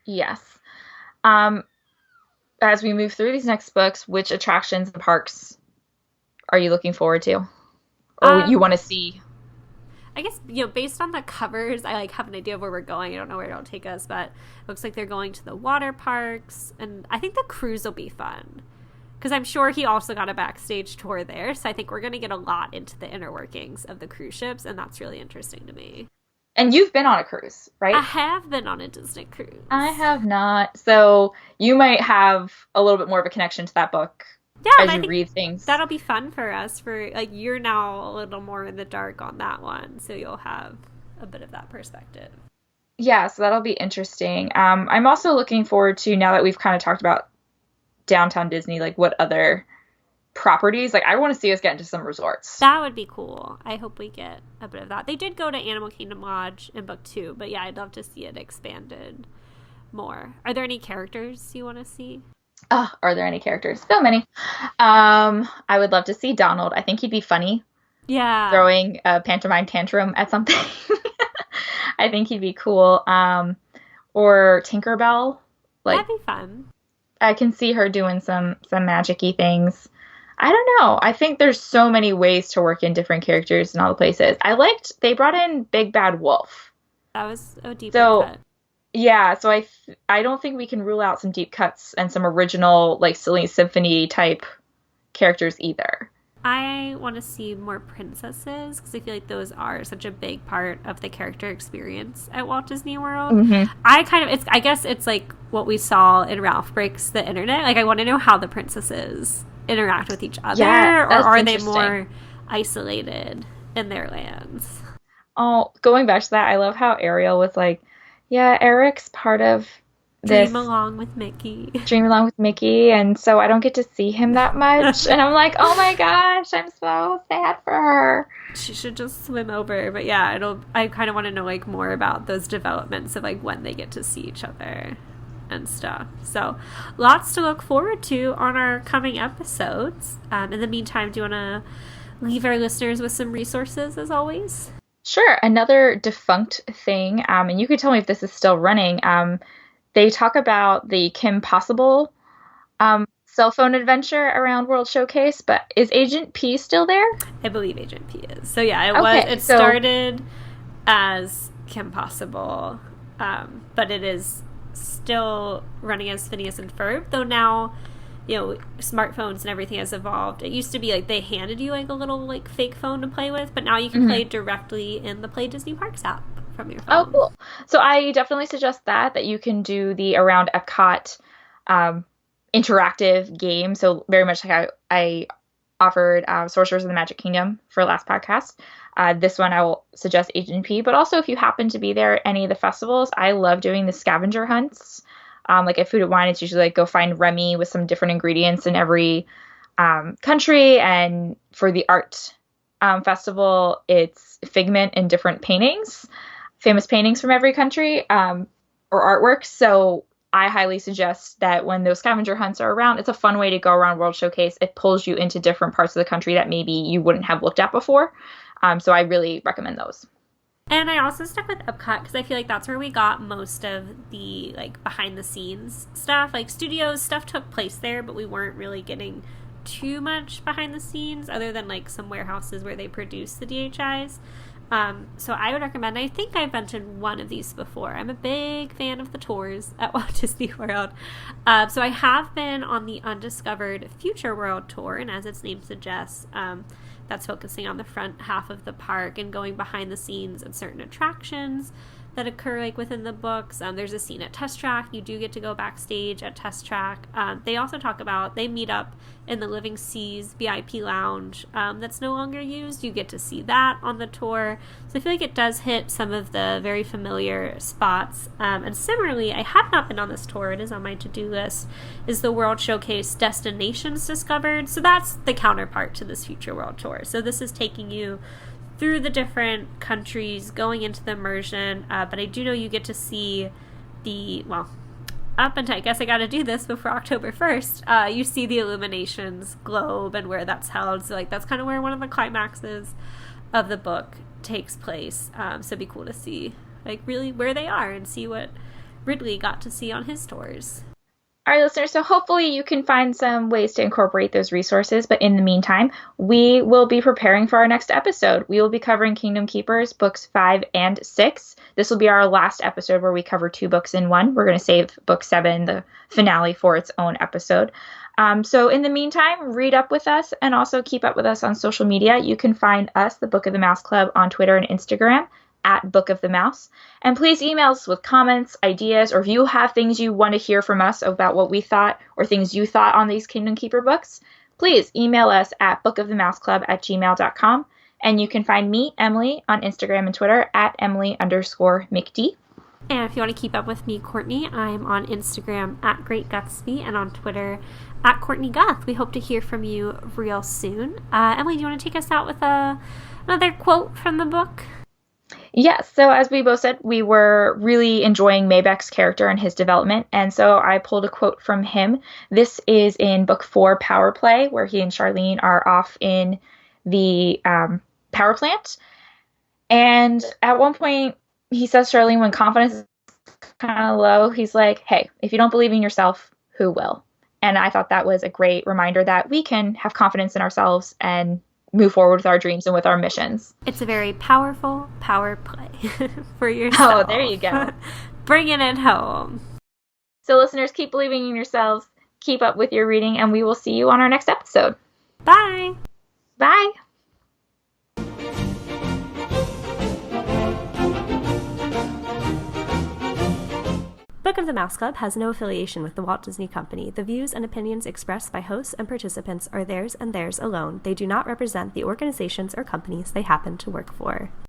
Yes. As we move through these next books, which attractions and parks are you looking forward to, or you want to see? I guess, based on the covers, I like have an idea of where we're going. I don't know where it'll take us, but it looks like they're going to the water parks, and I think the cruise will be fun because I'm sure he also got a backstage tour there. So I think we're going to get a lot into the inner workings of the cruise ships, and that's really interesting to me. And you've been on a cruise, right? I have been on a Disney cruise. I have not. So you might have a little bit more of a connection to that book. Yeah, as you read things. That'll be fun for us. For like, you're now a little more in the dark on that one, so you'll have a bit of that perspective. Yeah, so that'll be interesting. I'm also looking forward to, now that we've kind of talked about Downtown Disney, like what other properties. Like I want to see us get into some resorts. That would be cool. I hope we get a bit of that. They did go to Animal Kingdom Lodge in book 2, but yeah, I'd love to see it expanded more. Are there any characters you want to see? Are there any characters? So many. I would love to see Donald. I think he'd be funny. Yeah. Throwing a pantomime tantrum at something. I think he'd be cool. Or Tinkerbell. Like, that'd be fun. I can see her doing some magic-y things. I don't know. I think there's so many ways to work in different characters in all the places. They brought in Big Bad Wolf. That was a deep cut. Yeah, so I don't think we can rule out some deep cuts and some original, like, Silly Symphony type characters either. I want to see more princesses because I feel like those are such a big part of the character experience at Walt Disney World. Mm-hmm. I guess it's like what we saw in Ralph Breaks the Internet. Like, I want to know how the princesses interact with each other, or are they more isolated in their lands? Oh, going back to that, I love how Ariel was like, yeah, Eric's part of this. Dream along with Mickey, and so I don't get to see him that much. And I'm like, oh my gosh, I'm so sad for her. She should just swim over. But yeah, I kind of want to know like more about those developments of like when they get to see each other and stuff. So lots to look forward to on our coming episodes. In the meantime, do you want to leave our listeners with some resources as always? Sure. Another defunct thing, and you could tell me if this is still running. They talk about the Kim Possible cell phone adventure around World Showcase, but is Agent P still there? I believe Agent P is. So yeah, it started as Kim Possible, but it is still running as Phineas and Ferb, though now, smartphones and everything has evolved. It used to be like they handed you like a little like fake phone to play with, but now you can play directly in the Play Disney Parks app from your phone. Oh, cool. So I definitely suggest that you can do the Around Epcot interactive game. So very much like I offered Sorcerers of the Magic Kingdom for last podcast. This one I will suggest Agent P, but also if you happen to be there at any of the festivals, I love doing the scavenger hunts. Like at Food at Wine, it's usually like go find Remy with some different ingredients in every country. And for the art festival, it's Figment and different paintings, famous paintings from every country or artworks. So I highly suggest that when those scavenger hunts are around, it's a fun way to go around World Showcase. It pulls you into different parts of the country that maybe you wouldn't have looked at before. So I really recommend those. And I also stuck with Epcot because I feel like that's where we got most of the like behind the scenes stuff. Like studios stuff took place there, but we weren't really getting too much behind the scenes other than like some warehouses where they produce the DHIs. So I would recommend, I think I've mentioned one of these before. I'm a big fan of the tours at Walt Disney World. So I have been on the Undiscovered Future World tour, and as its name suggests, that's focusing on the front half of the park and going behind the scenes at certain attractions that occur like within the books. There's a scene at Test Track. You do get to go backstage at Test Track. They also talk about, they meet up in the Living Seas VIP lounge that's no longer used. You get to see that on the tour. So I feel like it does hit some of the very familiar spots. And similarly, I have not been on this tour. It is on my to-do list, is the World Showcase Destinations Discovered. So that's the counterpart to this Future World Tour. So this is taking you through the different countries, going into the immersion, but I do know you get to see up until, I guess I got to do this before October 1st, you see the Illuminations globe and where that's held, so like that's kind of where one of the climaxes of the book takes place, so it'd be cool to see like really where they are and see what Ridley got to see on his tours. All right, listeners, so hopefully you can find some ways to incorporate those resources. But in the meantime, we will be preparing for our next episode. We will be covering Kingdom Keepers, books 5 and 6. This will be our last episode where we cover 2 books in one. We're going to save book 7, the finale, for its own episode. So in the meantime, read up with us and also keep up with us on social media. You can find us, the Book of the Mouse Club, on Twitter and Instagram at Book of the Mouse. And please email us with comments, ideas, or if you have things you want to hear from us about what we thought or things you thought on these Kingdom Keeper books, please email us at bookofthemouseclub@gmail.com. And you can find me, Emily, on Instagram and Twitter at Emily_McD. And if you want to keep up with me, Courtney, I'm on Instagram at GreatGutsby and on Twitter at CourtneyGuth. We hope to hear from you real soon. Emily, do you want to take us out with another quote from the book? Yes, so as we both said, we were really enjoying Maybeck's character and his development, and so I pulled a quote from him. This is in Book 4, Power Play, where he and Charlene are off in the power plant. And at one point, he says, Charlene, when confidence is kind of low, he's like, hey, if you don't believe in yourself, who will? And I thought that was a great reminder that we can have confidence in ourselves and move forward with our dreams and with our missions. It's a very powerful power play for yourself. Oh, there you go. Bringing it home. So listeners, keep believing in yourselves, keep up with your reading, and we will see you on our next episode. Bye. Bye. Book of the Mouse Club has no affiliation with the Walt Disney Company. The views and opinions expressed by hosts and participants are theirs and theirs alone. They do not represent the organizations or companies they happen to work for.